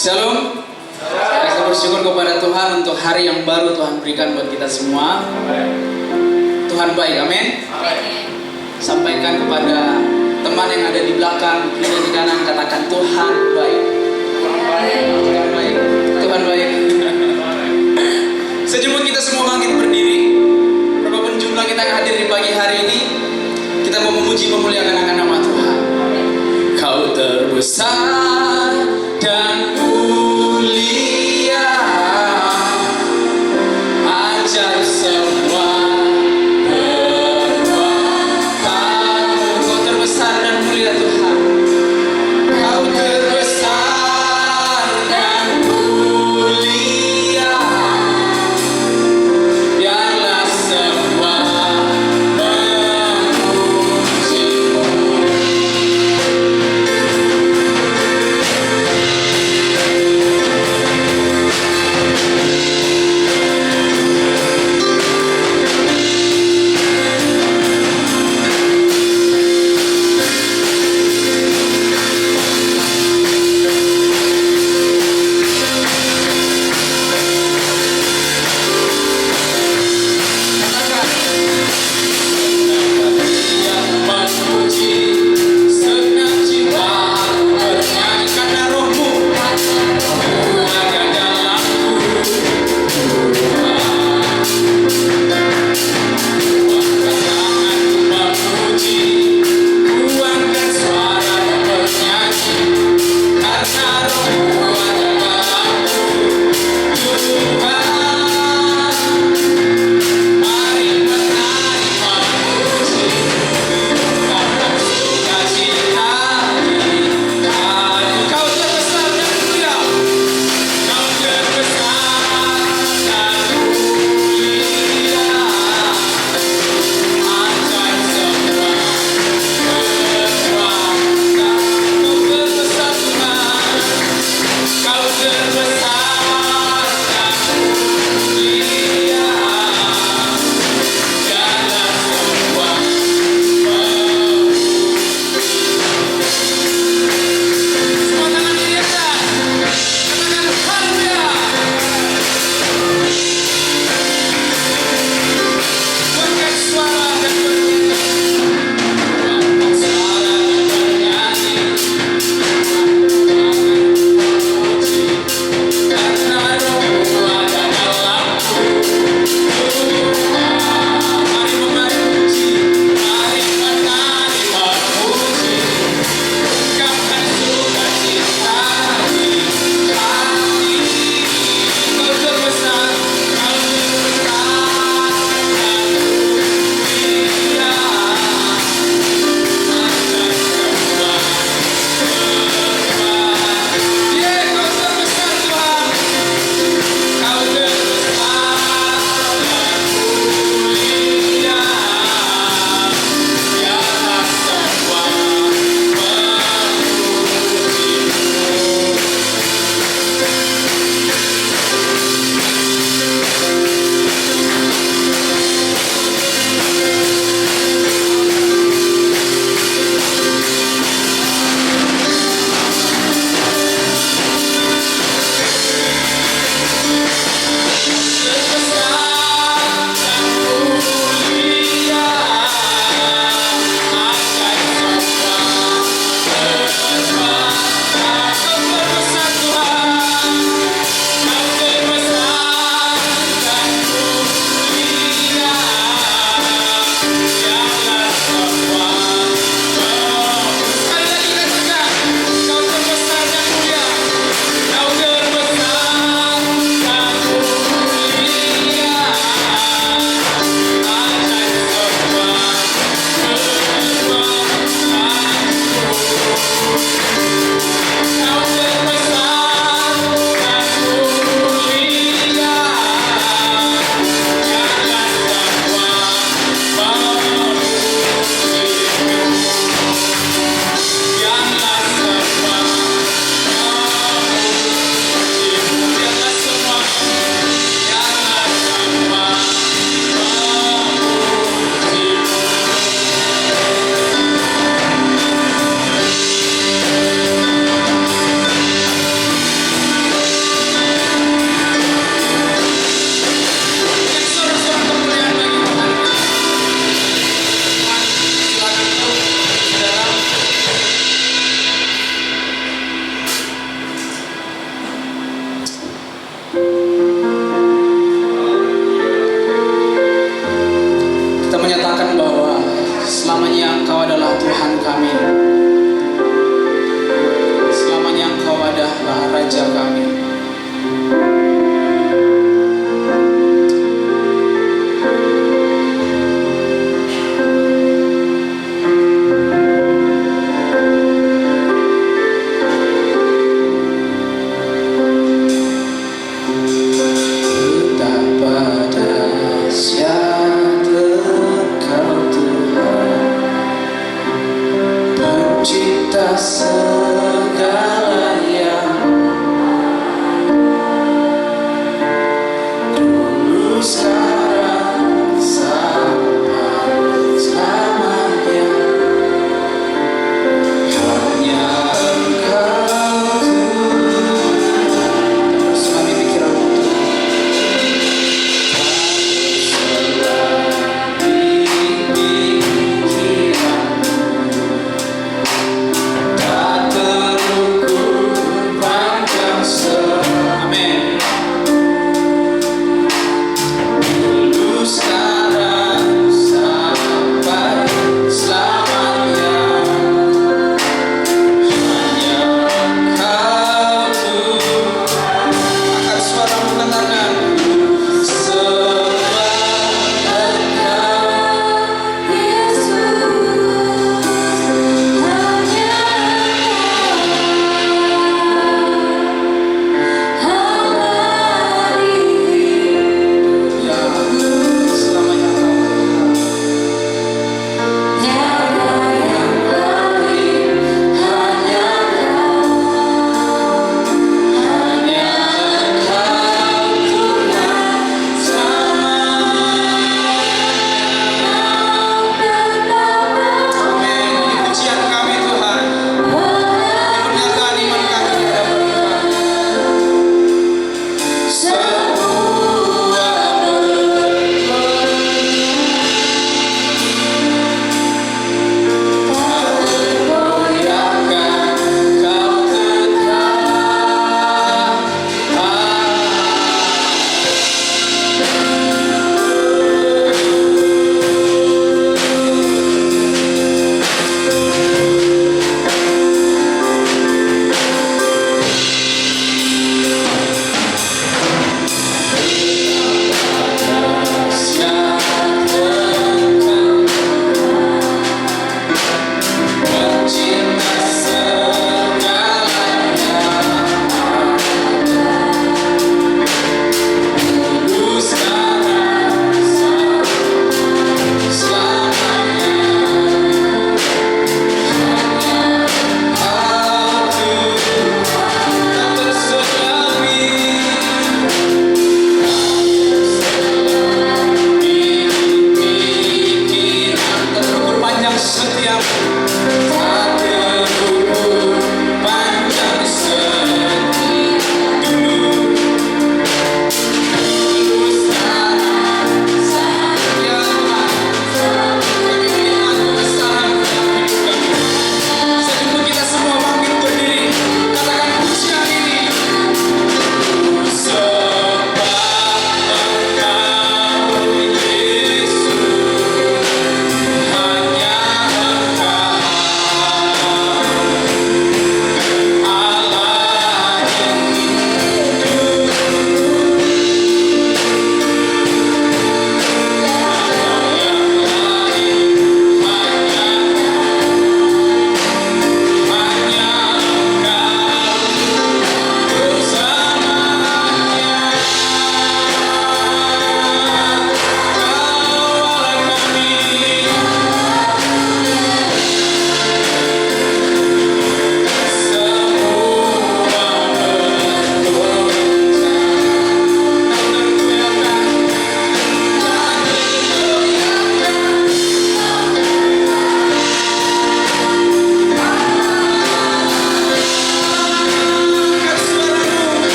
Shalom. Kita bersyukur kepada Tuhan untuk hari yang baru Tuhan berikan buat kita semua. Tuhan baik, amin. Sampaikan kepada teman yang ada di belakang, kiri di kanan, katakan Tuhan baik. Tuhan baik. Tuhan baik. Sejumlah kita semua bangkit berdiri. Berapapun jumlah kita yang hadir di pagi hari ini, kita mau memuji memuliakan akan nama Tuhan. Kau terbesar dan mulia, ajaib semua perbuatanmu. Kau terbesar dan mulia Tuhan. Kau terbesar Raja kami. Segala yang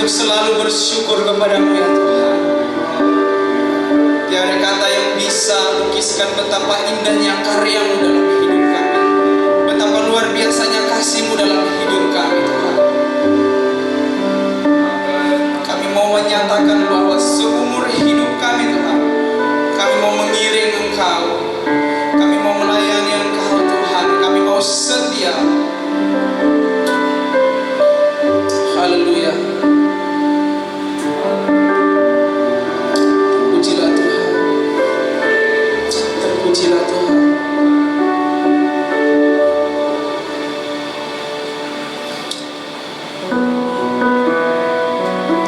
untuk selalu bersyukur kepadamu ya Tuhan. Tiada kata yang bisa lukiskan betapa indahnya karya-Mu dalam hidup kami, betapa luar biasanya kasih-Mu dalam hidup kami Tuhan. Kami mau menyatakan bahwa seumur hidup kami Tuhan, kami mau mengiring Engkau, kami mau melayani Engkau Tuhan, kami mau setia. Haleluya. Terpujilah Tuhan. Terpujilah Tuhan.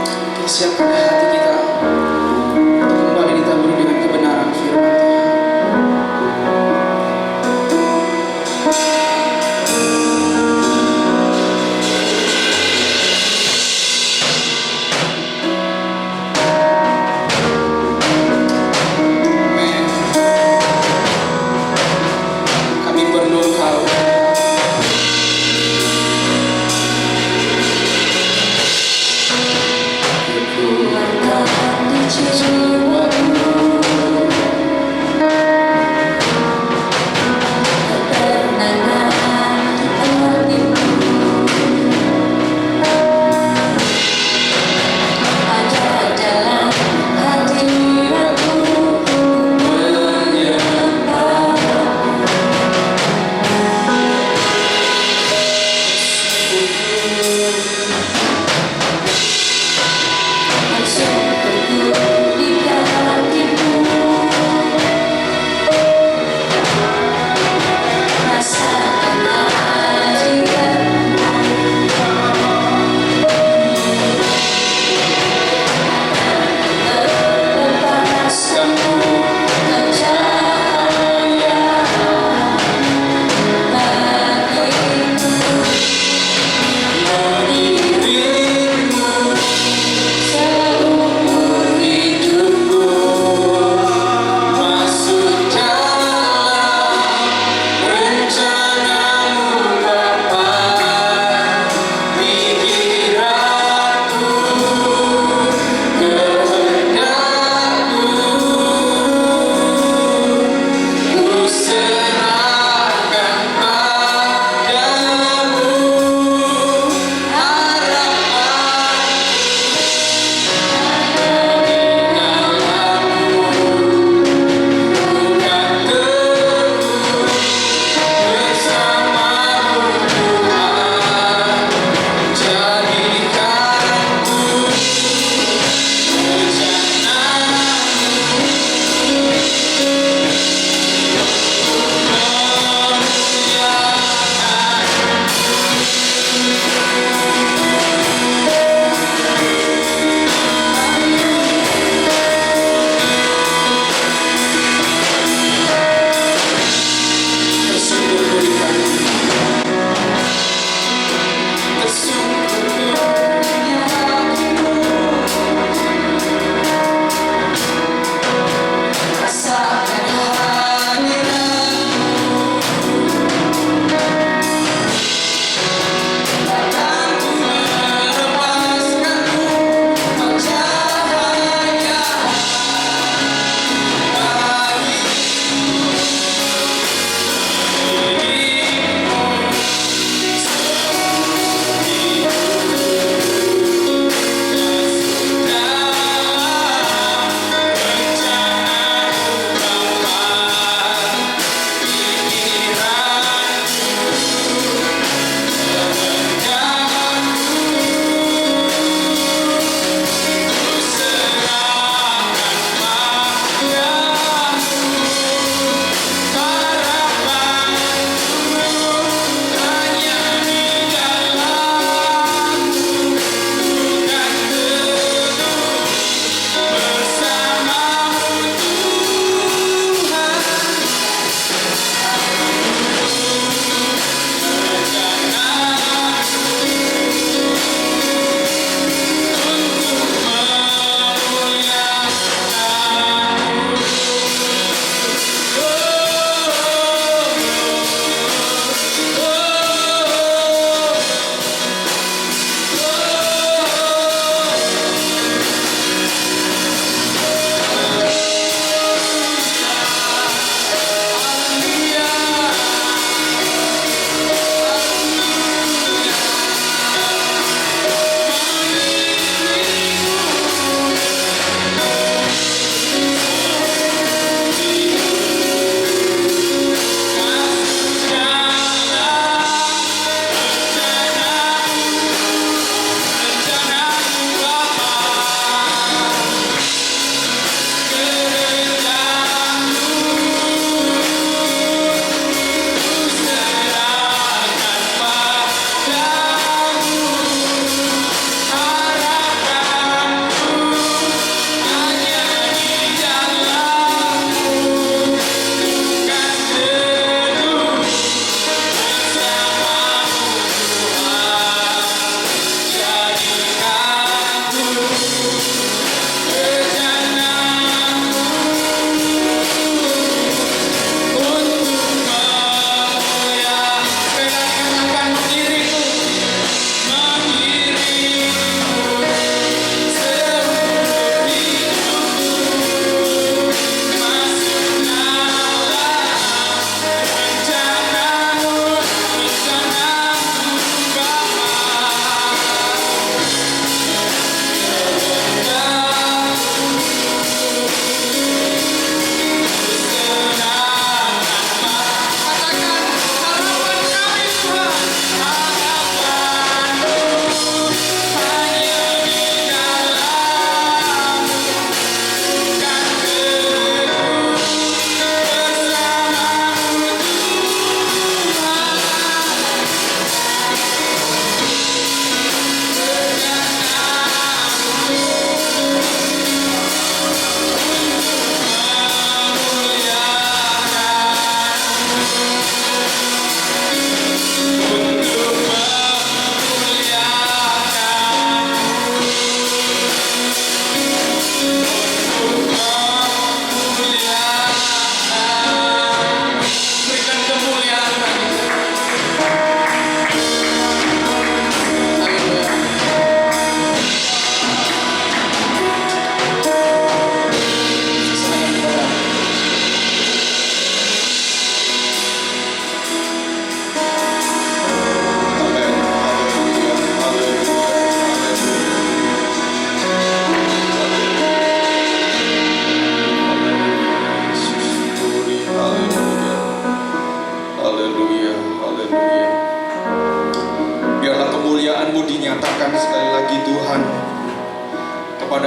Kita siapkan hati kita untuk kembali ditaburi dengan kebenaran firman Amin. Kami perlu Engkau. Di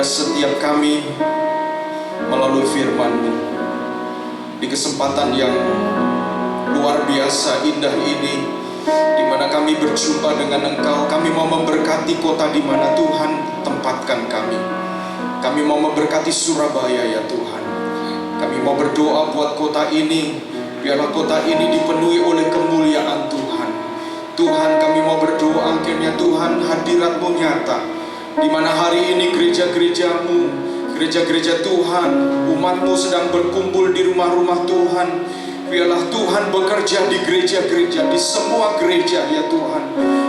kepada setiap kami melalui firman-Mu. Di kesempatan yang luar biasa indah ini, di mana kami berjumpa dengan Engkau, kami mau memberkati kota di mana Tuhan tempatkan kami. Kami mau memberkati Surabaya ya Tuhan. Kami mau berdoa buat kota ini, biarlah kota ini dipenuhi oleh kemuliaan Tuhan. Tuhan, kami mau berdoa akhirnya Tuhan hadirat-Mu nyata, di mana hari ini gereja-gereja-Mu, gereja-gereja Tuhan, umat-Mu sedang berkumpul di rumah-rumah Tuhan. Biarlah Tuhan bekerja di gereja-gereja, di semua gereja ya Tuhan,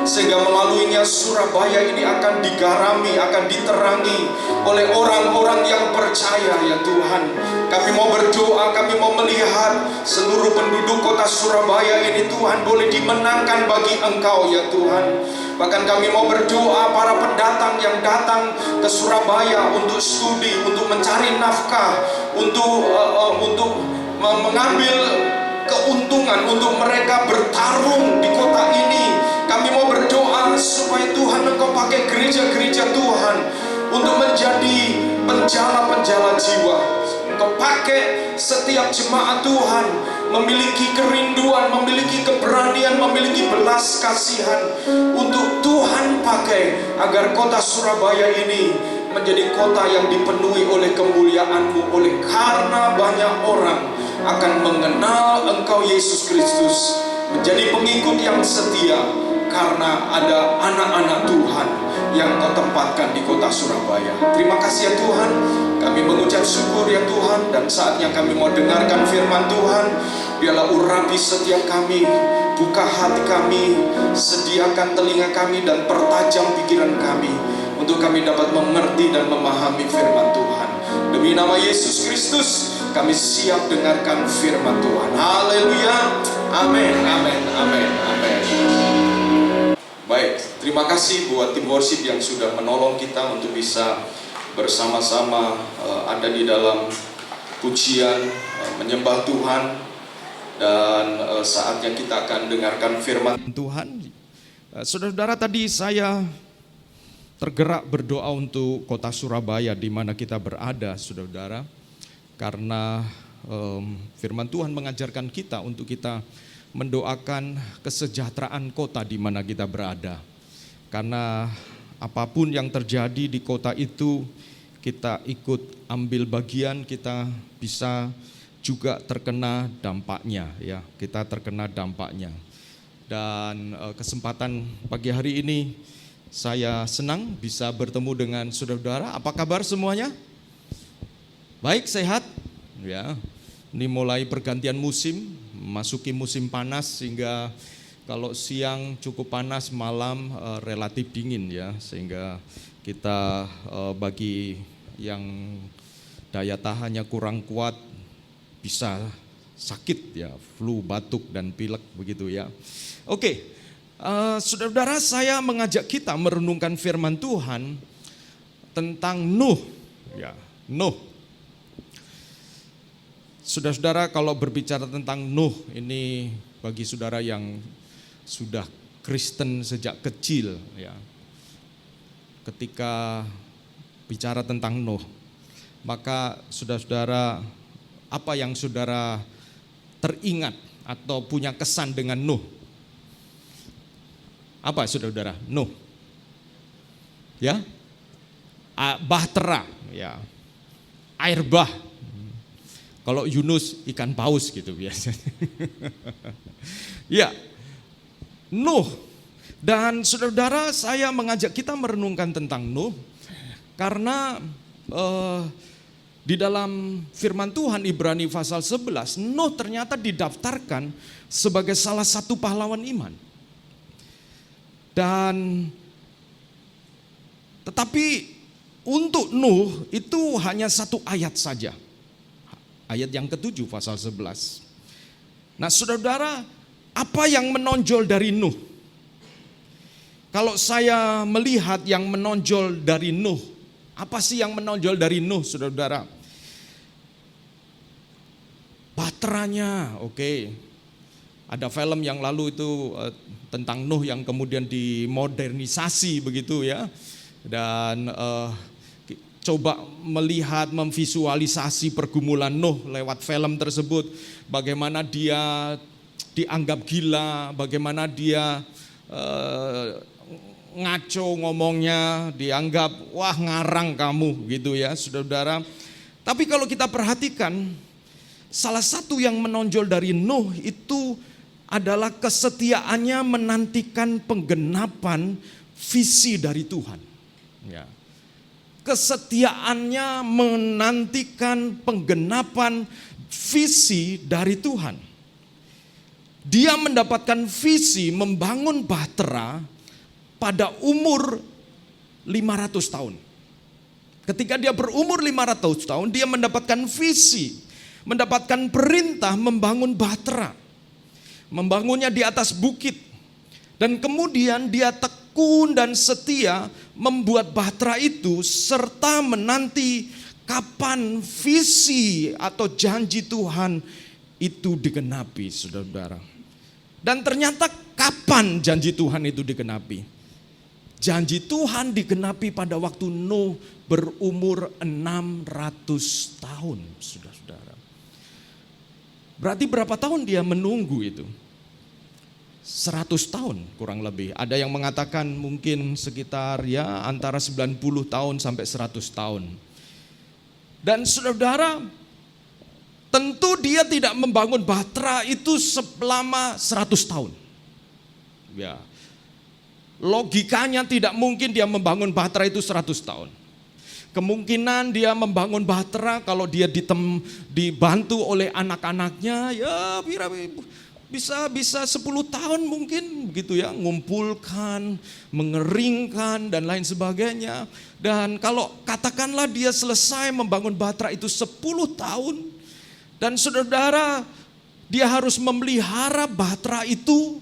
sehingga melaluinya Surabaya ini akan digarami, akan diterangi oleh orang-orang yang percaya ya Tuhan. Kami mau berdoa, kami mau melihat seluruh penduduk kota Surabaya ini Tuhan boleh dimenangkan bagi Engkau ya Tuhan. Bahkan kami mau berdoa para pendatang yang datang ke Surabaya untuk studi, untuk mencari nafkah, untuk mengambil keuntungan, untuk mereka bertarung di kota ini. Kami mau berdoa supaya Tuhan Engkau pakai gereja-gereja Tuhan untuk menjadi penjala-penjala jiwa. Engkau pakai setiap jemaat Tuhan memiliki kerinduan, memiliki keberanian, memiliki belas kasihan untuk Tuhan pakai agar kota Surabaya ini menjadi kota yang dipenuhi oleh kemuliaan-Mu, oleh karena banyak orang akan mengenal Engkau Yesus Kristus, menjadi pengikut yang setia karena ada anak-anak Tuhan yang Kau tempatkan di kota Surabaya. Terima kasih ya Tuhan, kami mengucap syukur ya Tuhan, dan saatnya kami mau dengarkan firman Tuhan. Biarlah urapi setiap kami, buka hati kami, sediakan telinga kami dan pertajam pikiran kami, untuk kami dapat mengerti dan memahami firman Tuhan. Demi nama Yesus Kristus, kami siap dengarkan firman Tuhan. Haleluya. Amin, amin, amin, amin. Baik, terima kasih buat tim worship yang sudah menolong kita untuk bisa bersama-sama ada di dalam pujian, menyembah Tuhan. Dan saatnya kita akan dengarkan firman Tuhan. Saudara-saudara, tadi saya tergerak berdoa untuk kota Surabaya di mana kita berada, saudara-saudara, karena firman Tuhan mengajarkan kita untuk kita mendoakan kesejahteraan kota di mana kita berada. Karena apapun yang terjadi di kota itu, kita ikut ambil bagian, kita bisa juga terkena dampaknya ya, kita terkena dampaknya. Dan kesempatan pagi hari ini saya senang bisa bertemu dengan saudara-saudara. Apa kabar semuanya? Baik, sehat? Ya. Ini mulai pergantian musim, masuki musim panas, sehingga kalau siang cukup panas, malam relatif dingin ya, sehingga kita bagi yang daya tahannya kurang kuat bisa sakit ya, flu, batuk dan pilek begitu ya. Oke. Saudara-saudara, saya mengajak kita merenungkan firman Tuhan tentang Nuh. Ya, Nuh. Saudara-saudara, kalau berbicara tentang Nuh, ini bagi saudara yang sudah Kristen sejak kecil, ya, ketika bicara tentang Nuh, maka saudara-saudara, apa yang saudara teringat atau punya kesan dengan Nuh? Apa saudara-saudara? Nuh. Ya. Bahtera, ya. Air bah. Kalau Yunus ikan paus gitu biasanya. Ya. Nuh. Dan saudara-saudara, saya mengajak kita merenungkan tentang Nuh karena di dalam firman Tuhan Ibrani pasal 11, Nuh ternyata didaftarkan sebagai salah satu pahlawan iman. Dan tetapi untuk Nuh itu hanya satu ayat saja. Ayat yang ke-7 pasal 11. Nah, saudara-saudara, apa yang menonjol dari Nuh? Kalau saya melihat yang menonjol dari Nuh, apa sih yang menonjol dari Nuh, saudara-saudara? Bahteranya, oke. Ada film yang lalu itu tentang Nuh yang kemudian dimodernisasi begitu ya. Dan coba melihat, memvisualisasi pergumulan Nuh lewat film tersebut. Bagaimana dia dianggap gila, bagaimana dia ngaco ngomongnya, dianggap wah ngarang kamu gitu ya saudara-saudara. Tapi kalau kita perhatikan, salah satu yang menonjol dari Nuh itu adalah kesetiaannya menantikan penggenapan visi dari Tuhan. Ya. Kesetiaannya menantikan penggenapan visi dari Tuhan. Dia mendapatkan visi membangun Bahtera pada umur 500 tahun. Ketika dia berumur 500 tahun, dia mendapatkan visi, mendapatkan perintah membangun Bahtera. Membangunnya di atas bukit. Dan kemudian dia tekun dan setia membuat Bahtera itu serta menanti kapan visi atau janji Tuhan itu digenapi, saudara-saudara. Dan ternyata kapan janji Tuhan itu digenapi? Janji Tuhan digenapi pada waktu Nuh berumur 600 tahun, saudara-saudara. Berarti berapa tahun dia menunggu itu? 100 tahun kurang lebih. Ada yang mengatakan mungkin sekitar ya antara 90 tahun sampai 100 tahun. Dan saudara, tentu dia tidak membangun Bahtera itu selama 100 tahun. Ya. Logikanya tidak mungkin dia membangun Bahtera itu 100 tahun. Kemungkinan dia membangun Bahtera kalau dia dibantu oleh anak-anaknya ya bisa 10 tahun mungkin begitu ya, ngumpulkan, mengeringkan dan lain sebagainya. Dan kalau katakanlah dia selesai membangun Bahtera itu 10 tahun, dan saudara, dia harus memelihara Bahtera itu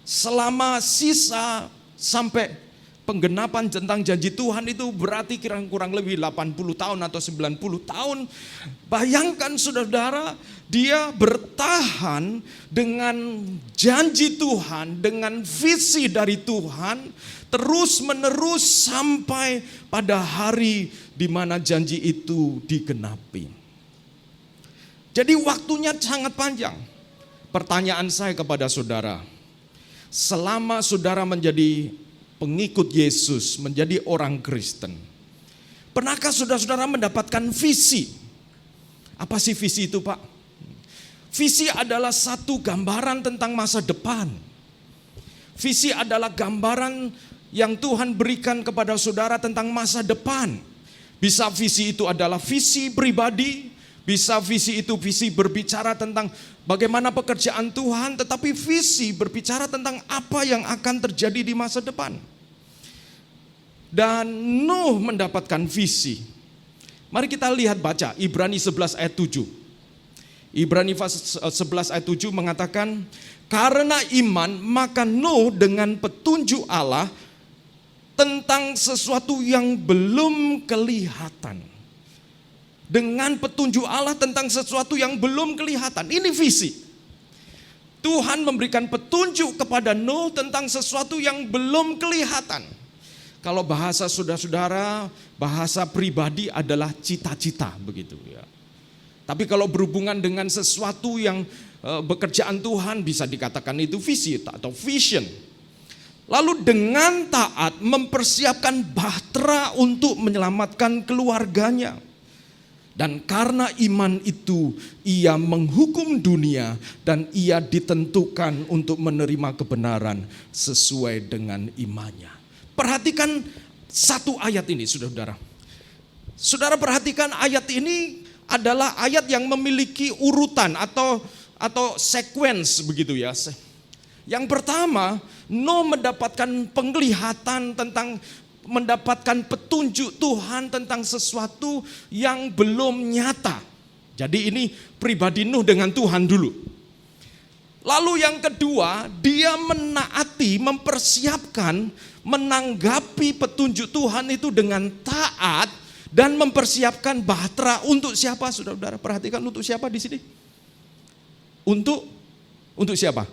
selama sisa sampai penggenapan tentang janji Tuhan itu berarti kurang lebih 80 tahun atau 90 tahun. Bayangkan saudara, dia bertahan dengan janji Tuhan, dengan visi dari Tuhan, terus menerus sampai pada hari di mana janji itu digenapi. Jadi waktunya sangat panjang. Pertanyaan saya kepada saudara, selama saudara menjadi pengikut Yesus, menjadi orang Kristen, pernahkah saudara-saudara mendapatkan visi? Apa sih visi itu, Pak? Visi adalah satu gambaran tentang masa depan. Visi adalah gambaran yang Tuhan berikan kepada saudara tentang masa depan. Bisa visi itu adalah visi pribadi, bisa visi itu visi berbicara tentang bagaimana pekerjaan Tuhan, tetapi visi berbicara tentang apa yang akan terjadi di masa depan. Dan Nuh mendapatkan visi. Mari kita lihat baca Ibrani 11 ayat 7. Ibrani 11 ayat 7 mengatakan, karena iman maka Nuh dengan petunjuk Allah tentang sesuatu yang belum kelihatan. Dengan petunjuk Allah tentang sesuatu yang belum kelihatan. Ini visi. Tuhan memberikan petunjuk kepada Nuh tentang sesuatu yang belum kelihatan. Kalau bahasa saudara-saudara, bahasa pribadi adalah cita-cita begitu ya. Tapi kalau berhubungan dengan sesuatu yang pekerjaan Tuhan bisa dikatakan itu visi atau vision. Lalu dengan taat mempersiapkan Bahtera untuk menyelamatkan keluarganya. Dan karena iman itu ia menghukum dunia dan ia ditentukan untuk menerima kebenaran sesuai dengan imannya. Perhatikan satu ayat ini, saudara-saudara. Saudara perhatikan ayat ini adalah ayat yang memiliki urutan atau sequence begitu ya. Yang pertama, Nuh mendapatkan penglihatan tentang mendapatkan petunjuk Tuhan tentang sesuatu yang belum nyata. Jadi ini pribadi Nuh dengan Tuhan dulu. Lalu yang kedua, dia menaati, mempersiapkan, menanggapi petunjuk Tuhan itu dengan taat dan mempersiapkan Bahtera untuk siapa? Saudara-saudara perhatikan, untuk siapa di sini? Untuk siapa?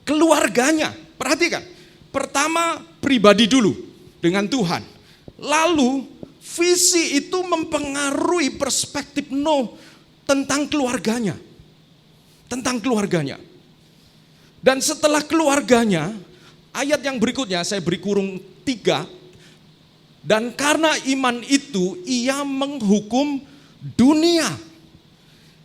Keluarganya. Perhatikan. Pertama pribadi dulu dengan Tuhan. Lalu Visi itu mempengaruhi perspektif Nuh tentang keluarganya. Tentang keluarganya. Dan setelah keluarganya, ayat yang berikutnya saya beri kurung 3. Dan karena iman itu ia menghukum dunia.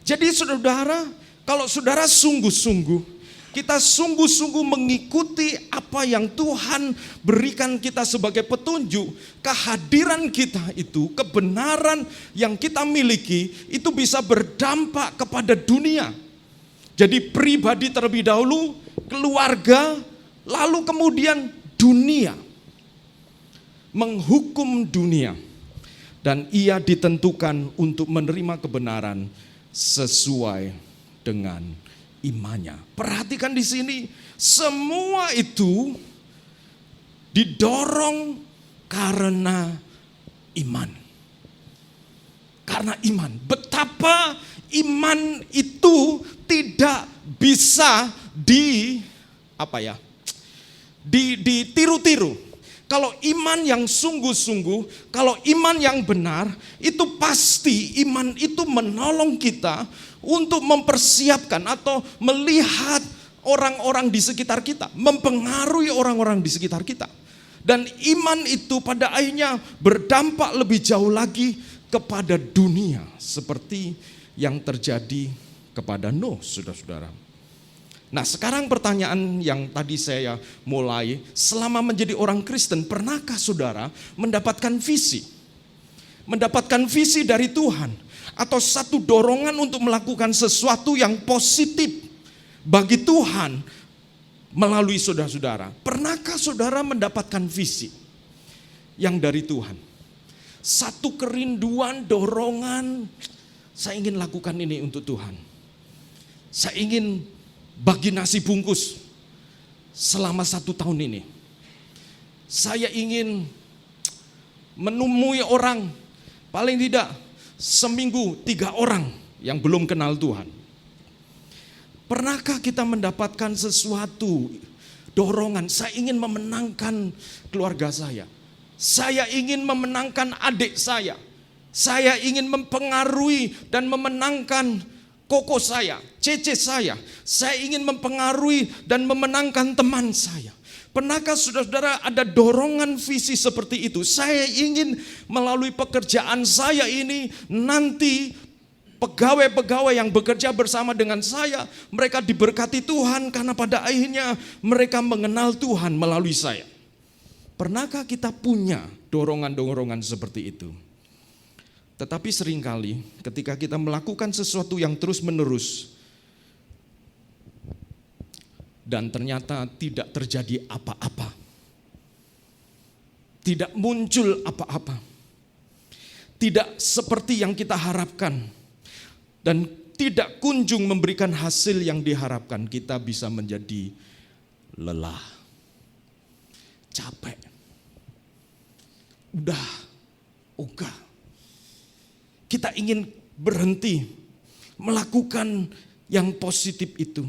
Jadi saudara, kalau saudara sungguh-sungguh, kita sungguh-sungguh mengikuti apa yang Tuhan berikan kita sebagai petunjuk, kehadiran kita itu, kebenaran yang kita miliki, itu bisa berdampak kepada dunia. Jadi pribadi terlebih dahulu, keluarga, lalu kemudian dunia. Menghukum dunia. Dan ia ditentukan untuk menerima kebenaran sesuai dengan imannya. Perhatikan di sini, semua itu didorong karena iman. Karena iman. Betapa iman itu tidak bisa ditiru-tiru. Kalau iman yang sungguh-sungguh, kalau iman yang benar, itu pasti iman itu menolong kita untuk mempersiapkan atau melihat orang-orang di sekitar kita, mempengaruhi orang-orang di sekitar kita. Dan iman itu pada akhirnya berdampak lebih jauh lagi kepada dunia, seperti yang terjadi kepada Nuh, saudara-saudara. Nah, sekarang pertanyaan yang tadi saya mulai, selama menjadi orang Kristen, pernahkah saudara mendapatkan visi? Mendapatkan visi dari Tuhan, atau satu dorongan untuk melakukan sesuatu yang positif bagi Tuhan melalui saudara-saudara. Pernahkah saudara mendapatkan visi yang dari Tuhan? Satu kerinduan, dorongan, saya ingin lakukan ini untuk Tuhan. Saya ingin bagi nasi bungkus selama 1 tahun ini. Saya ingin menemui orang, paling tidak seminggu 3 orang yang belum kenal Tuhan. Pernahkah kita mendapatkan sesuatu dorongan, saya ingin memenangkan keluarga saya. Saya ingin memenangkan adik saya. Saya ingin mempengaruhi dan memenangkan koko saya, cece saya. Saya ingin mempengaruhi dan memenangkan teman saya. Pernahkah saudara-saudara ada dorongan visi seperti itu? Saya ingin melalui pekerjaan saya ini nanti pegawai-pegawai yang bekerja bersama dengan saya, mereka diberkati Tuhan karena pada akhirnya mereka mengenal Tuhan melalui saya. Pernahkah kita punya dorongan-dorongan seperti itu? Tetapi seringkali ketika kita melakukan sesuatu yang terus-menerus dan ternyata tidak terjadi apa-apa, tidak muncul apa-apa, tidak seperti yang kita harapkan, dan tidak kunjung memberikan hasil yang diharapkan, kita bisa menjadi lelah, capek, udah, ogah. Kita ingin berhenti melakukan yang positif itu.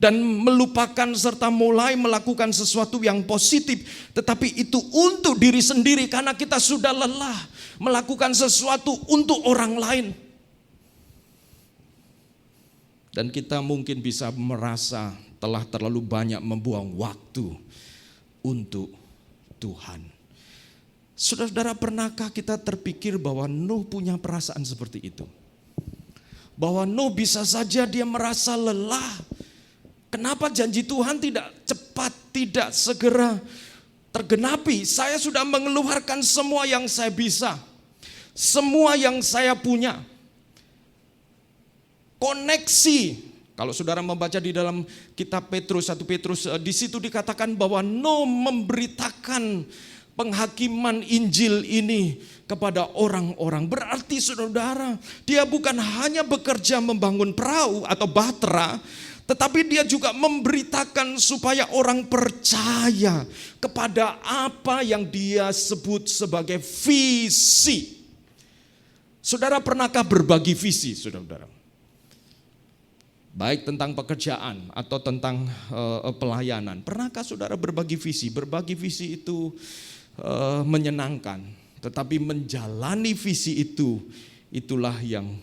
Dan melupakan serta mulai melakukan sesuatu yang positif. Tetapi itu untuk diri sendiri karena kita sudah lelah melakukan sesuatu untuk orang lain. Dan kita mungkin bisa merasa telah terlalu banyak membuang waktu untuk Tuhan. Saudara-saudara, pernahkah kita terpikir bahwa Nuh punya perasaan seperti itu? Bahwa Nuh bisa saja dia merasa lelah. Kenapa janji Tuhan tidak cepat, tidak segera tergenapi? Saya sudah mengeluarkan semua yang saya bisa. Semua yang saya punya. Koneksi. Kalau saudara membaca di dalam kitab Petrus, 1 Petrus, di situ dikatakan bahwa Nuh memberitakan penghakiman Injil ini kepada orang-orang. Berarti saudara, dia bukan hanya bekerja membangun perahu atau bahtera, tetapi dia juga memberitakan supaya orang percaya kepada apa yang dia sebut sebagai visi. Saudara pernahkah berbagi visi, saudara-saudara? Baik tentang pekerjaan atau tentang pelayanan. Pernahkah saudara berbagi visi? Berbagi visi itu menyenangkan. Tetapi menjalani visi itu, itulah yang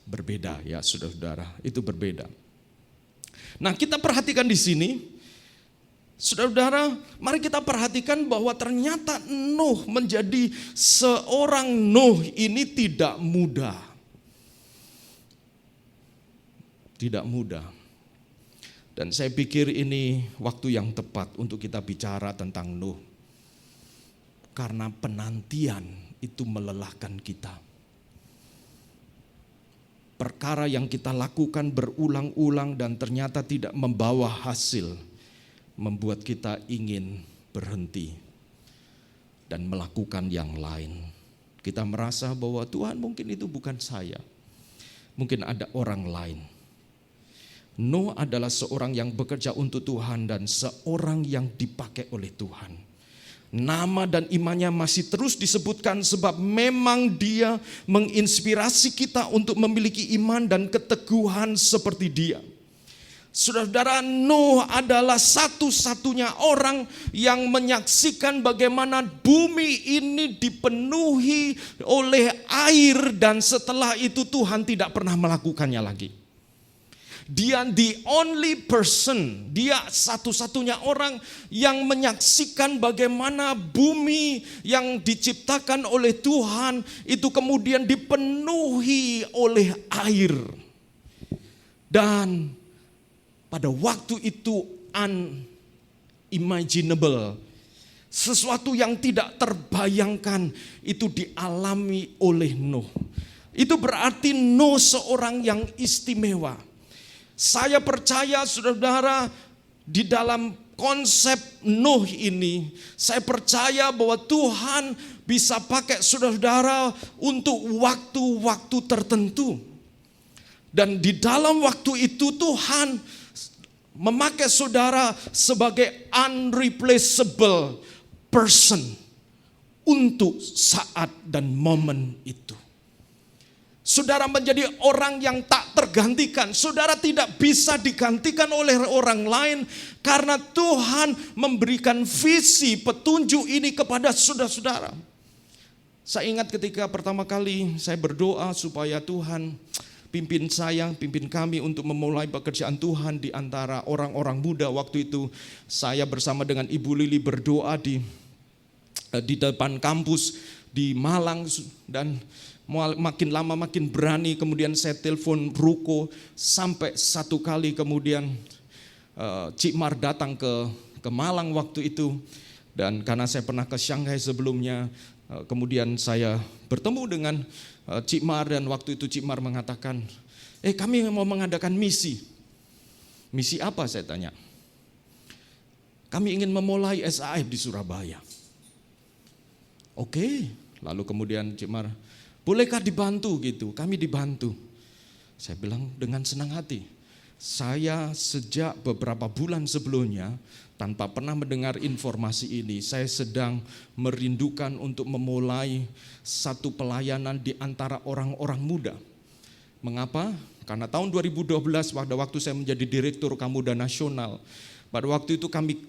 berbeda ya saudara-saudara, itu berbeda. Nah, kita perhatikan di sini, saudara-saudara, mari kita perhatikan bahwa ternyata Nuh menjadi seorang Nuh ini tidak mudah. Tidak mudah. Dan saya pikir ini waktu yang tepat untuk kita bicara tentang Nuh. Karena penantian itu melelahkan kita. Perkara yang kita lakukan berulang-ulang dan ternyata tidak membawa hasil, membuat kita ingin berhenti dan melakukan yang lain. Kita merasa bahwa Tuhan mungkin itu bukan saya, mungkin ada orang lain. Nuh adalah seorang yang bekerja untuk Tuhan dan seorang yang dipakai oleh Tuhan. Nama dan imannya masih terus disebutkan sebab memang dia menginspirasi kita untuk memiliki iman dan keteguhan seperti dia. Saudara-saudara, Nuh adalah satu-satunya orang yang menyaksikan bagaimana bumi ini dipenuhi oleh air dan setelah itu Tuhan tidak pernah melakukannya lagi. Dia the only person, dia satu-satunya orang yang menyaksikan bagaimana bumi yang diciptakan oleh Tuhan itu kemudian dipenuhi oleh air. Dan pada waktu itu unimaginable, sesuatu yang tidak terbayangkan itu dialami oleh Nuh. Itu berarti Nuh seorang yang istimewa. Saya percaya saudara-saudara di dalam konsep Nuh ini, saya percaya bahwa Tuhan bisa pakai saudara-saudara untuk waktu-waktu tertentu. Dan di dalam waktu itu Tuhan memakai saudara sebagai unreplaceable person untuk saat dan momen itu. Saudara menjadi orang yang tak tergantikan. Saudara tidak bisa digantikan oleh orang lain karena Tuhan memberikan visi petunjuk ini kepada saudara-saudara. Saya ingat ketika pertama kali saya berdoa supaya Tuhan pimpin saya, pimpin kami untuk memulai pekerjaan Tuhan di antara orang-orang muda. Waktu itu saya bersama dengan Ibu Lili berdoa di depan kampus di Malang dan makin lama makin berani, kemudian saya telepon Ruko sampai satu kali kemudian Cik Mar datang ke Malang waktu itu. Dan karena saya pernah ke Shanghai sebelumnya, kemudian saya bertemu dengan Cik Mar dan waktu itu Cik Mar mengatakan, kami mau mengadakan misi. Misi apa saya tanya? Kami ingin memulai SAF di Surabaya. Oke, lalu kemudian Cik Mar, bolehkah dibantu gitu? Kami dibantu. Saya bilang dengan senang hati. Saya sejak beberapa bulan sebelumnya tanpa pernah mendengar informasi ini, saya sedang merindukan untuk memulai satu pelayanan di antara orang-orang muda. Mengapa? Karena tahun 2012 pada waktu saya menjadi Direktur Kamuda Nasional, pada waktu itu kami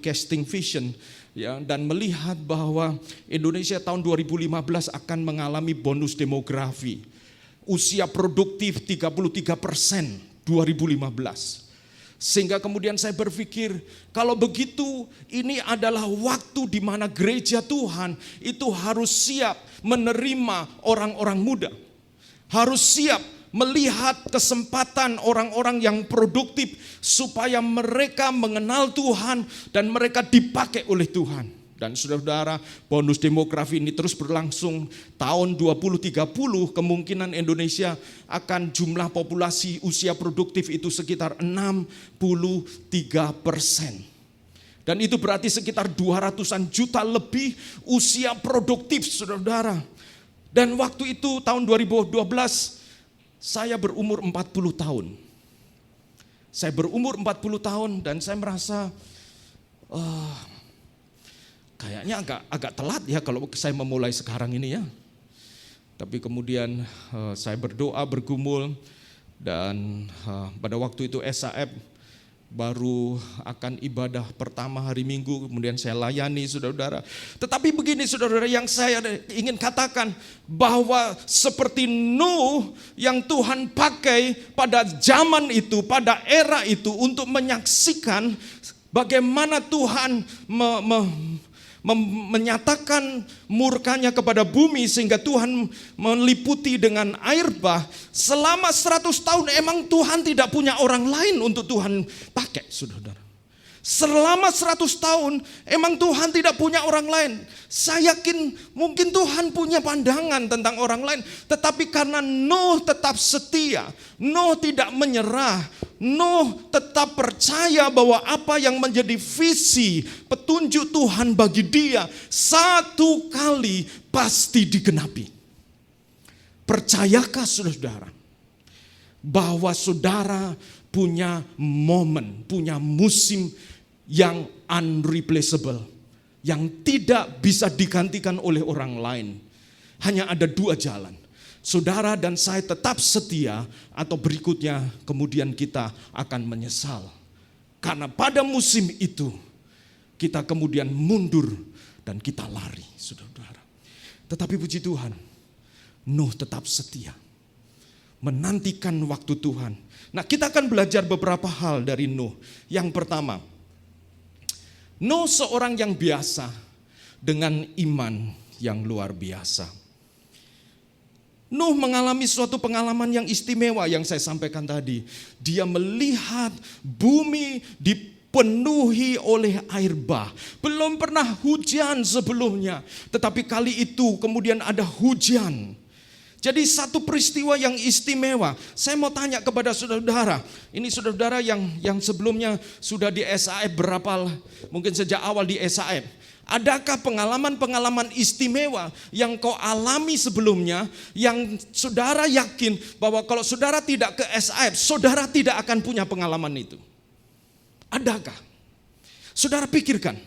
casting vision ya, dan melihat bahwa Indonesia tahun 2015 akan mengalami bonus demografi. Usia produktif 33% 2015. Sehingga kemudian saya berpikir, kalau begitu ini adalah waktu di mana gereja Tuhan itu harus siap menerima orang-orang muda. Harus siap melihat kesempatan orang-orang yang produktif supaya mereka mengenal Tuhan dan mereka dipakai oleh Tuhan. Dan saudara-saudara, bonus demografi ini terus berlangsung. Tahun 2030 kemungkinan Indonesia akan jumlah populasi usia produktif itu sekitar 63%. Dan itu berarti sekitar 200-an juta lebih usia produktif, saudara-saudara. Dan waktu itu tahun 2012 saya berumur 40 tahun. Saya berumur 40 tahun dan saya merasa kayaknya agak telat ya kalau saya memulai sekarang ini ya. Tapi kemudian saya berdoa, bergumul dan pada waktu itu SAF baru akan ibadah pertama hari Minggu, kemudian saya layani saudara-saudara. Tetapi begini saudara-saudara, yang saya ingin katakan bahwa seperti Nuh yang Tuhan pakai pada zaman itu, pada era itu untuk menyaksikan bagaimana Tuhan menyatakan murkanya kepada bumi sehingga Tuhan meliputi dengan air bah. Selama 100 tahun emang Tuhan tidak punya orang lain untuk Tuhan pakai, saudara. Selama 100 tahun emang Tuhan tidak punya orang lain. Saya yakin mungkin Tuhan punya pandangan tentang orang lain, tetapi karena Nuh tetap setia, Nuh tidak menyerah, Nuh tetap percaya bahwa apa yang menjadi visi petunjuk Tuhan bagi dia satu kali pasti digenapi. Percayakah saudara bahwa saudara punya momen, punya musim yang unreplaceable, yang tidak bisa digantikan oleh orang lain? Hanya ada dua jalan. Saudara dan saya tetap setia, atau berikutnya kemudian kita akan menyesal. Karena pada musim itu kita kemudian mundur dan kita lari, saudara. Tetapi puji Tuhan, Nuh tetap setia, menantikan waktu Tuhan. Nah, kita akan belajar beberapa hal dari Nuh. Yang pertama, Nuh seorang yang biasa dengan iman yang luar biasa. Nuh mengalami suatu pengalaman yang istimewa yang saya sampaikan tadi. Dia melihat bumi dipenuhi oleh air bah. Belum pernah hujan sebelumnya, tetapi kali itu kemudian ada hujan. Jadi satu peristiwa yang istimewa. Saya mau tanya kepada saudara-saudara, ini saudara-saudara yang sebelumnya sudah di SAF berapa, mungkin sejak awal di SAF. Adakah pengalaman-pengalaman istimewa yang kau alami sebelumnya, yang saudara yakin bahwa kalau saudara tidak ke SAF, saudara tidak akan punya pengalaman itu? Adakah? Saudara pikirkan,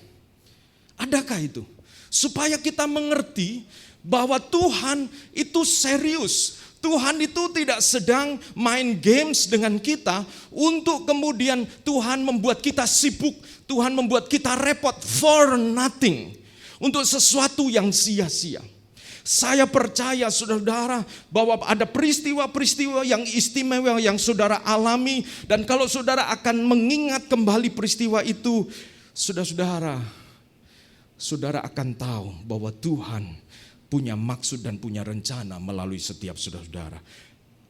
adakah itu? Supaya kita mengerti bahwa Tuhan itu serius. Tuhan itu tidak sedang main games dengan kita untuk kemudian Tuhan membuat kita sibuk, Tuhan membuat kita repot for nothing, untuk sesuatu yang sia-sia. Saya percaya saudara bahwa ada peristiwa-peristiwa yang istimewa yang saudara alami, dan kalau saudara akan mengingat kembali peristiwa itu, saudara akan tahu bahwa Tuhan punya maksud dan punya rencana melalui setiap saudara-saudara.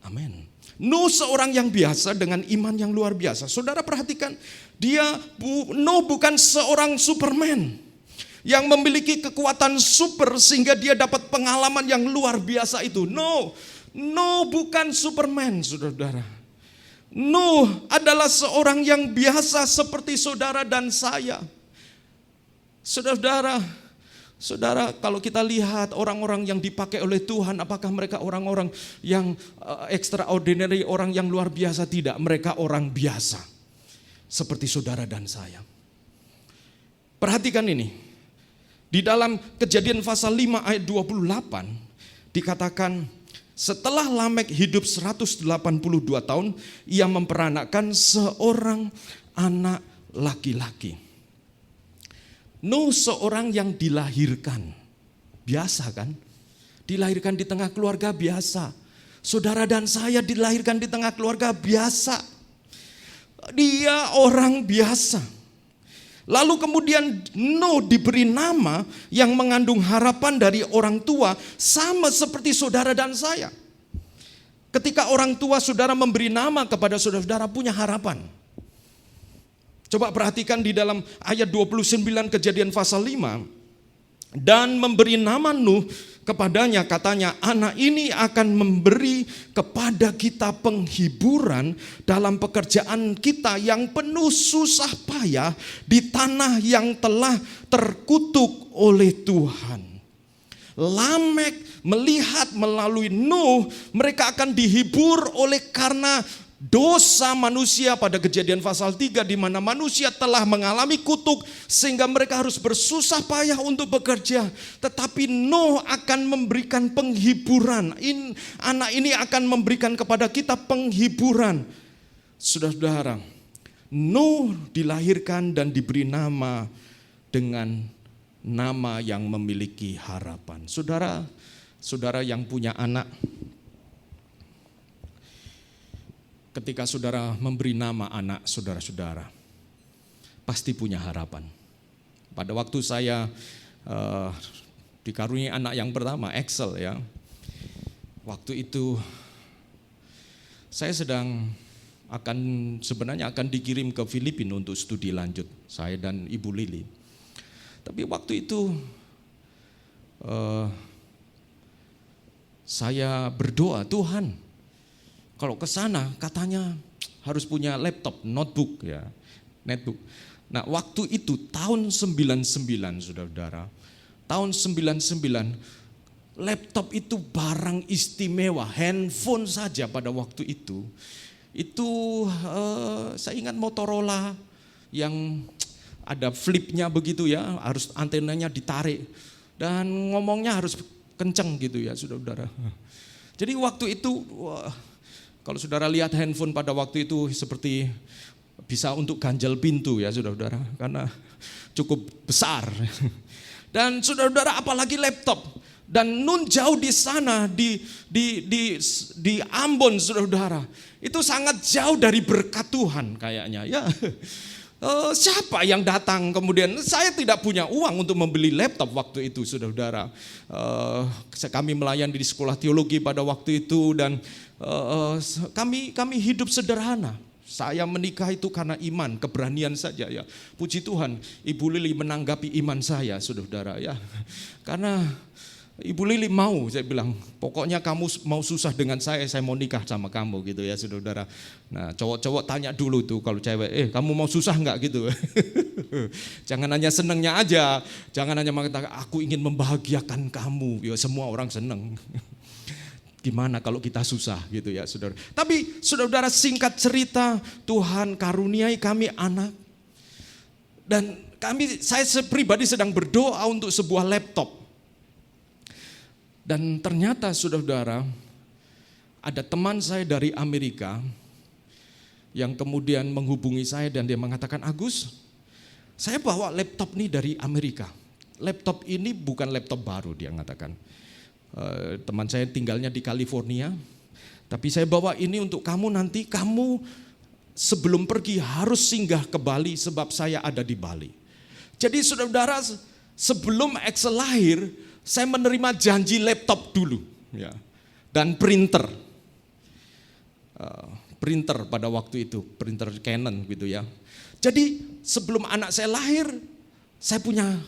Amin. Nuh seorang yang biasa dengan iman yang luar biasa. Saudara perhatikan, Nuh bukan seorang Superman yang memiliki kekuatan super sehingga dia dapat pengalaman yang luar biasa itu. Nuh bukan Superman, saudara-saudara. Nuh adalah seorang yang biasa seperti saudara dan saya. Saudara, kalau kita lihat orang-orang yang dipakai oleh Tuhan, apakah mereka orang-orang yang extraordinary, orang yang luar biasa? Tidak, mereka orang biasa. Seperti saudara dan saya. Perhatikan ini. Di dalam Kejadian pasal 5 ayat 28, dikatakan, setelah Lamek hidup 182 tahun, ia memperanakkan seorang anak laki-laki. Nuh seorang yang dilahirkan, biasa kan? Dilahirkan di tengah keluarga biasa. Saudara dan saya dilahirkan di tengah keluarga biasa. Dia orang biasa. Lalu kemudian Nuh diberi nama yang mengandung harapan dari orang tua, sama seperti saudara dan saya. Ketika orang tua saudara memberi nama kepada saudara-saudara, punya harapan. Coba perhatikan di dalam ayat 29 Kejadian pasal 5. Dan memberi nama Nuh kepadanya, katanya, anak ini akan memberi kepada kita penghiburan dalam pekerjaan kita yang penuh susah payah di tanah yang telah terkutuk oleh Tuhan. Lamek melihat melalui Nuh, mereka akan dihibur oleh karena dosa manusia pada Kejadian pasal 3, di mana manusia telah mengalami kutuk sehingga mereka harus bersusah payah untuk bekerja. Tetapi Nuh akan memberikan penghiburan. Anak ini akan memberikan kepada kita penghiburan. Saudara-saudara, Nuh dilahirkan dan diberi nama dengan nama yang memiliki harapan. Saudara yang punya anak, ketika saudara memberi nama anak saudara-saudara, pasti punya harapan. Pada waktu saya dikaruniai anak yang pertama, Axel ya, waktu itu saya sebenarnya akan dikirim ke Filipina untuk studi lanjut, saya dan Ibu Lili. Tapi waktu itu saya berdoa, Tuhan, kalau ke sana katanya harus punya laptop, notebook ya, netbook. Nah, waktu itu tahun 99 saudara-saudara. Tahun 99 laptop itu barang istimewa, handphone saja pada waktu itu saya ingat Motorola yang ada flipnya begitu ya, harus antenanya ditarik dan ngomongnya harus kenceng gitu ya saudara-saudara. Jadi waktu itu kalau saudara lihat handphone pada waktu itu seperti bisa untuk ganjal pintu ya saudara-saudara, karena cukup besar. Dan saudara-saudara apalagi laptop. Dan nun jauh di sana di Ambon saudara-saudara, itu sangat jauh dari berkat Tuhan kayaknya ya. Siapa yang datang kemudian, saya tidak punya uang untuk membeli laptop waktu itu saudara-saudara. Kami melayani di sekolah teologi pada waktu itu dan kami hidup sederhana. Saya menikah itu karena iman, keberanian saja ya. Puji Tuhan, Ibu Lili menanggapi iman saya saudara-saudara ya. Karena Ibu Lili mau, saya bilang, pokoknya kamu mau susah dengan saya mau nikah sama kamu gitu ya saudara. Nah cowok-cowok tanya dulu tuh kalau cewek, kamu mau susah enggak gitu. Jangan hanya senengnya aja, jangan hanya mengatakan aku ingin membahagiakan kamu, ya semua orang seneng. Gimana kalau kita susah gitu ya saudara. Tapi saudara-saudara singkat cerita, Tuhan karuniai kami anak. Dan saya pribadi sedang berdoa untuk sebuah laptop. Dan ternyata saudara-saudara ada teman saya dari Amerika yang kemudian menghubungi saya dan dia mengatakan, Agus, saya bawa laptop ini dari Amerika. Laptop ini bukan laptop baru, dia mengatakan. Teman saya tinggalnya di California, tapi saya bawa ini untuk kamu, nanti kamu sebelum pergi harus singgah ke Bali sebab saya ada di Bali. Jadi saudara-saudara, sebelum Axel lahir, saya menerima janji laptop dulu ya, dan printer pada waktu itu, printer Canon gitu ya. Jadi sebelum anak saya lahir, saya punya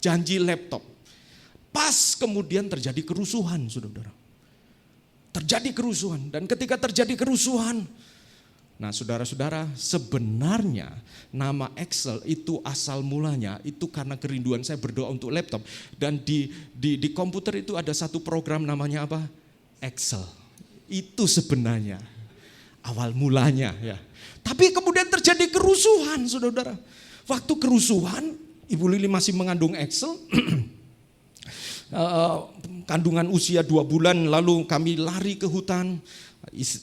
janji laptop. Pas kemudian terjadi kerusuhan saudara-saudara. Terjadi kerusuhan, dan ketika terjadi kerusuhan, nah saudara-saudara, sebenarnya nama Axel itu asal mulanya itu karena kerinduan saya berdoa untuk laptop. Dan di komputer itu ada satu program namanya apa? Axel. Itu sebenarnya awal mulanya ya. Tapi kemudian terjadi kerusuhan saudara-saudara. Waktu kerusuhan, Ibu Lili masih mengandung Axel. Kandungan usia 2 bulan, lalu kami lari ke hutan.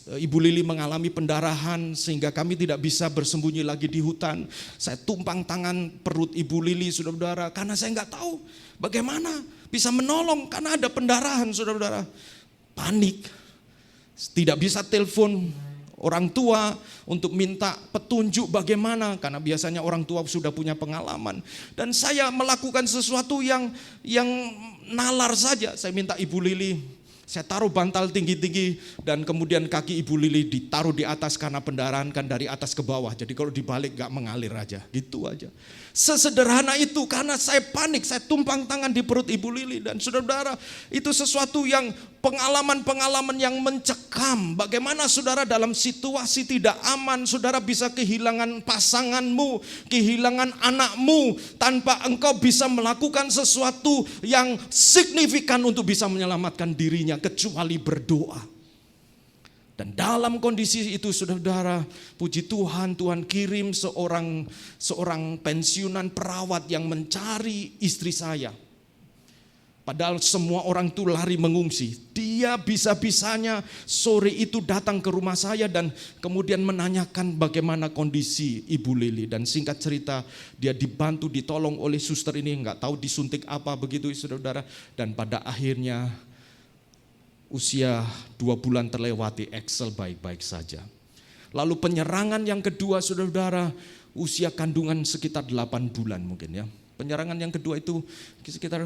Ibu Lili mengalami pendarahan sehingga kami tidak bisa bersembunyi lagi di hutan. Saya tumpang tangan perut Ibu Lili saudara-saudara, karena saya nggak tahu bagaimana bisa menolong karena ada pendarahan saudara-saudara. Panik, tidak bisa telepon orang tua untuk minta petunjuk bagaimana, karena biasanya orang tua sudah punya pengalaman. Dan saya melakukan sesuatu yang nalar saja. Saya minta Ibu Lili, saya taruh bantal tinggi-tinggi dan kemudian kaki Ibu Lili ditaruh di atas karena pendarahan kan dari atas ke bawah. Jadi kalau dibalik gak mengalir aja, gitu aja. Sesederhana itu, karena saya panik, saya tumpang tangan di perut Ibu Lili. Dan saudara-saudara, itu sesuatu yang pengalaman-pengalaman yang mencekam. Bagaimana saudara dalam situasi tidak aman, saudara bisa kehilangan pasanganmu, kehilangan anakmu, tanpa engkau bisa melakukan sesuatu yang signifikan untuk bisa menyelamatkan dirinya, kecuali berdoa. Dan dalam kondisi itu saudara-saudara, puji Tuhan, Tuhan kirim seorang pensiunan perawat yang mencari istri saya. Padahal semua orang itu lari mengungsi. Dia bisa-bisanya sore itu datang ke rumah saya dan kemudian menanyakan bagaimana kondisi Ibu Lili. Dan singkat cerita, dia dibantu, ditolong oleh suster ini, nggak tahu disuntik apa begitu saudara. Dan pada akhirnya usia 2 bulan terlewati, Excel baik-baik saja. Lalu penyerangan yang kedua saudara, usia kandungan sekitar 8 bulan mungkin ya. Penyerangan yang kedua itu sekitar,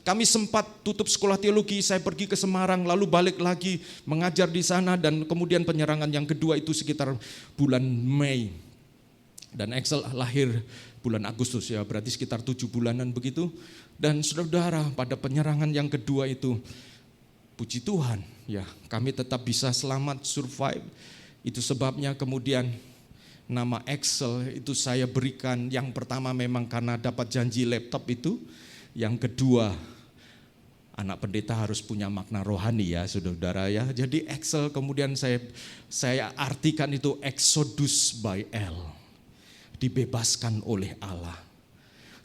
kami sempat tutup sekolah teologi, saya pergi ke Semarang, lalu balik lagi mengajar di sana, dan kemudian penyerangan yang kedua itu sekitar bulan Mei. Dan Excel lahir bulan Agustus ya, berarti sekitar 7 bulanan begitu. Dan saudara, pada penyerangan yang kedua itu, puji Tuhan ya, kami tetap bisa selamat, survive. Itu sebabnya kemudian nama Excel itu saya berikan, yang pertama memang karena dapat janji laptop itu, yang kedua anak pendeta harus punya makna rohani ya saudara ya. Jadi Excel kemudian saya artikan itu Exodus by L, dibebaskan oleh Allah.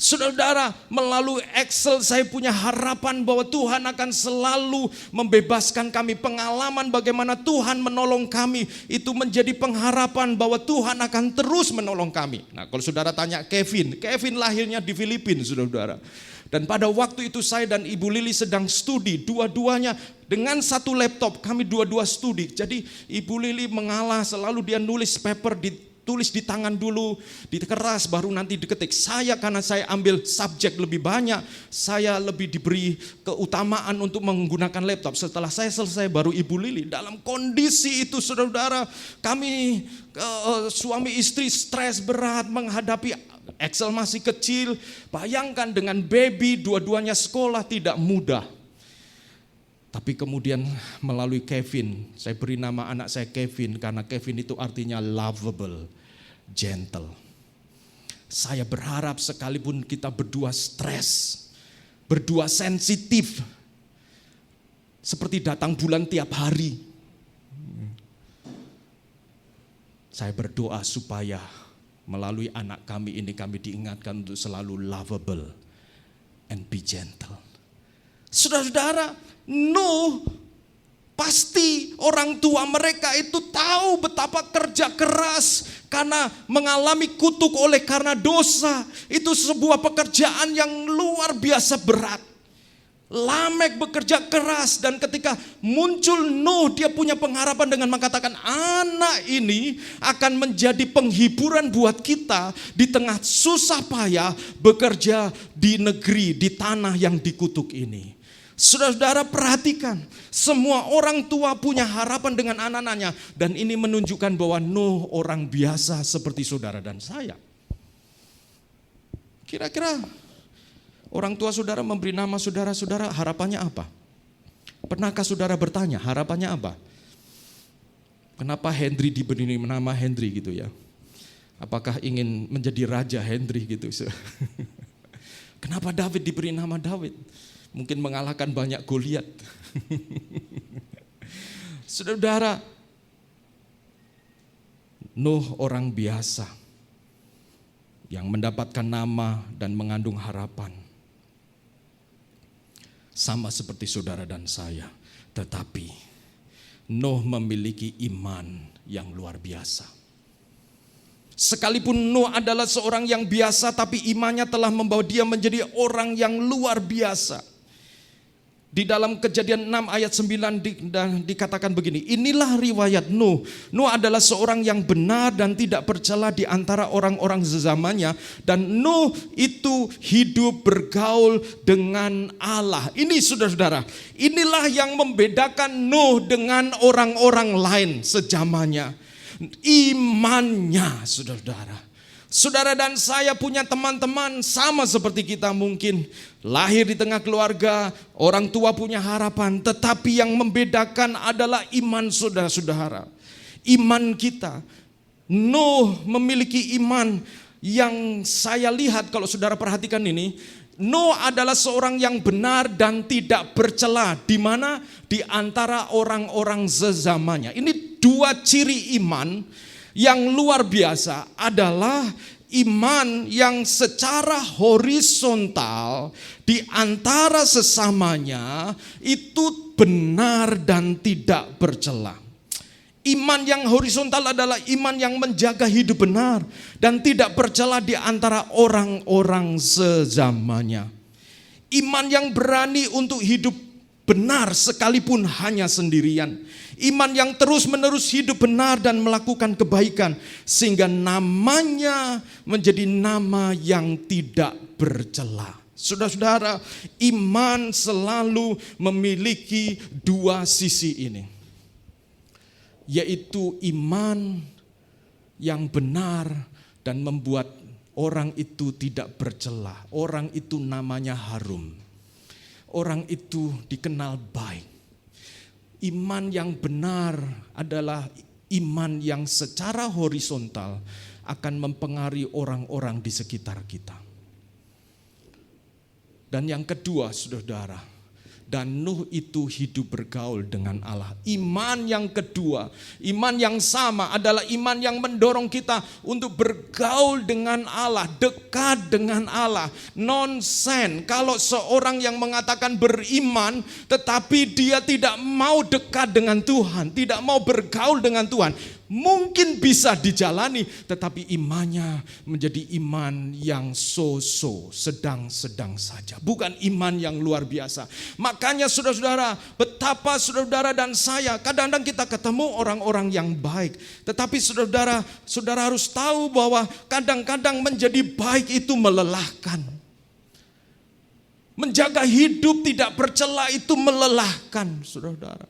Saudara, melalui Excel saya punya harapan bahwa Tuhan akan selalu membebaskan kami. Pengalaman bagaimana Tuhan menolong kami itu menjadi pengharapan bahwa Tuhan akan terus menolong kami. Nah, kalau saudara tanya Kevin lahirnya di Filipina saudara. Dan pada waktu itu saya dan Ibu Lili sedang studi, dua-duanya dengan satu laptop, kami dua-dua studi. Jadi Ibu Lili mengalah, selalu dia nulis paper, tulis di tangan dulu, di keras baru nanti diketik. Saya karena saya ambil subjek lebih banyak, saya lebih diberi keutamaan untuk menggunakan laptop. Setelah saya selesai baru Ibu Lili. Dalam kondisi itu saudara, kami suami istri stres berat menghadapi Excel masih kecil. Bayangkan dengan baby, dua-duanya sekolah, tidak mudah. Tapi kemudian melalui Kevin, saya beri nama anak saya Kevin karena Kevin itu artinya lovable, gentle. Saya berharap sekalipun kita berdua stres, berdua sensitif, seperti datang bulan tiap hari. Saya berdoa supaya melalui anak kami ini kami diingatkan untuk selalu lovable and be gentle. Saudara-saudara, Nuh pasti orang tua mereka itu tahu betapa kerja keras karena mengalami kutuk oleh karena dosa. Itu sebuah pekerjaan yang luar biasa berat. Lamek bekerja keras, dan ketika muncul Nuh, dia punya pengharapan dengan mengatakan anak ini akan menjadi penghiburan buat kita di tengah susah payah bekerja di negeri, di tanah yang dikutuk ini. Saudara-saudara perhatikan, semua orang tua punya harapan dengan anak-anaknya, dan ini menunjukkan bahwa Nuh orang biasa seperti saudara dan saya. Kira-kira orang tua saudara memberi nama saudara-saudara, harapannya apa? Pernahkah saudara bertanya harapannya apa? Kenapa Henry diberi nama Henry gitu ya? Apakah ingin menjadi Raja Henry gitu? Kenapa David diberi nama David? Mungkin mengalahkan banyak Goliat. Saudara, Nuh orang biasa yang mendapatkan nama dan mengandung harapan. Sama seperti saudara dan saya. Tetapi Nuh memiliki iman yang luar biasa. Sekalipun Nuh adalah seorang yang biasa, tapi imannya telah membawa dia menjadi orang yang luar biasa. Di dalam Kejadian 6 ayat 9 dikatakan begini, inilah riwayat Nuh. Nuh adalah seorang yang benar dan tidak bercela di antara orang-orang sezamannya. Dan Nuh itu hidup bergaul dengan Allah. Ini saudara-saudara, inilah yang membedakan Nuh dengan orang-orang lain sejamannya. Imannya saudara-saudara. Saudara dan saya punya teman-teman sama seperti kita mungkin. Lahir di tengah keluarga, orang tua punya harapan. Tetapi yang membedakan adalah iman saudara-saudara. Iman kita. Nuh memiliki iman yang saya lihat kalau saudara perhatikan ini. Nuh adalah seorang yang benar dan tidak bercela. Di mana? Di antara orang-orang sezamannya. Ini dua ciri iman yang luar biasa adalah iman yang secara horizontal di antara sesamanya itu benar dan tidak bercela. Iman yang horizontal adalah iman yang menjaga hidup benar dan tidak bercela di antara orang-orang sezamannya. Iman yang berani untuk hidup benar sekalipun hanya sendirian. Iman yang terus-menerus hidup benar dan melakukan kebaikan sehingga namanya menjadi nama yang tidak bercela. Saudara-saudara, iman selalu memiliki dua sisi ini. Yaitu iman yang benar dan membuat orang itu tidak bercela. Orang itu namanya harum. Orang itu dikenal baik. Iman yang benar adalah iman yang secara horizontal akan mempengaruhi orang-orang di sekitar kita. Dan yang kedua, saudara, dan Nuh itu hidup bergaul dengan Allah. Iman yang kedua, iman yang sama adalah iman yang mendorong kita untuk bergaul dengan Allah, dekat dengan Allah. Nonsen kalau seorang yang mengatakan beriman tetapi dia tidak mau dekat dengan Tuhan, tidak mau bergaul dengan Tuhan, mungkin bisa dijalani, tetapi imannya menjadi iman yang so-so, sedang-sedang saja. Bukan iman yang luar biasa. Makanya saudara-saudara, betapa saudara-saudara dan saya, kadang-kadang kita ketemu orang-orang yang baik. Tetapi saudara-saudara, saudara harus tahu bahwa kadang-kadang menjadi baik itu melelahkan. Menjaga hidup tidak bercela itu melelahkan, saudara-saudara.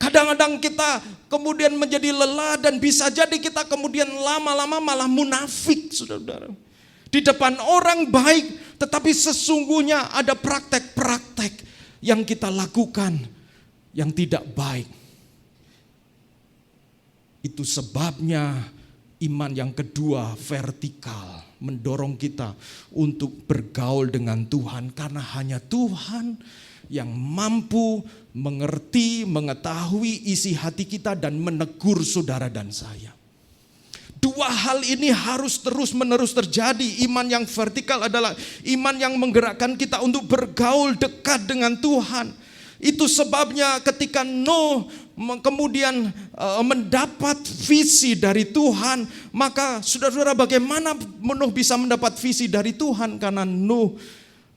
Kadang-kadang kita kemudian menjadi lelah dan bisa jadi kita kemudian lama-lama malah munafik, saudara-saudara. Di depan orang baik, tetapi sesungguhnya ada praktek-praktek yang kita lakukan yang tidak baik. Itu sebabnya iman yang kedua vertikal mendorong kita untuk bergaul dengan Tuhan, karena hanya Tuhan yang mampu mengerti, mengetahui isi hati kita dan menegur saudara dan saya. Dua hal ini harus terus-menerus terjadi. Iman yang vertikal adalah iman yang menggerakkan kita untuk bergaul dekat dengan Tuhan. Itu sebabnya ketika Nuh kemudian mendapat visi dari Tuhan, maka saudara-saudara, bagaimana Nuh bisa mendapat visi dari Tuhan? Karena Nuh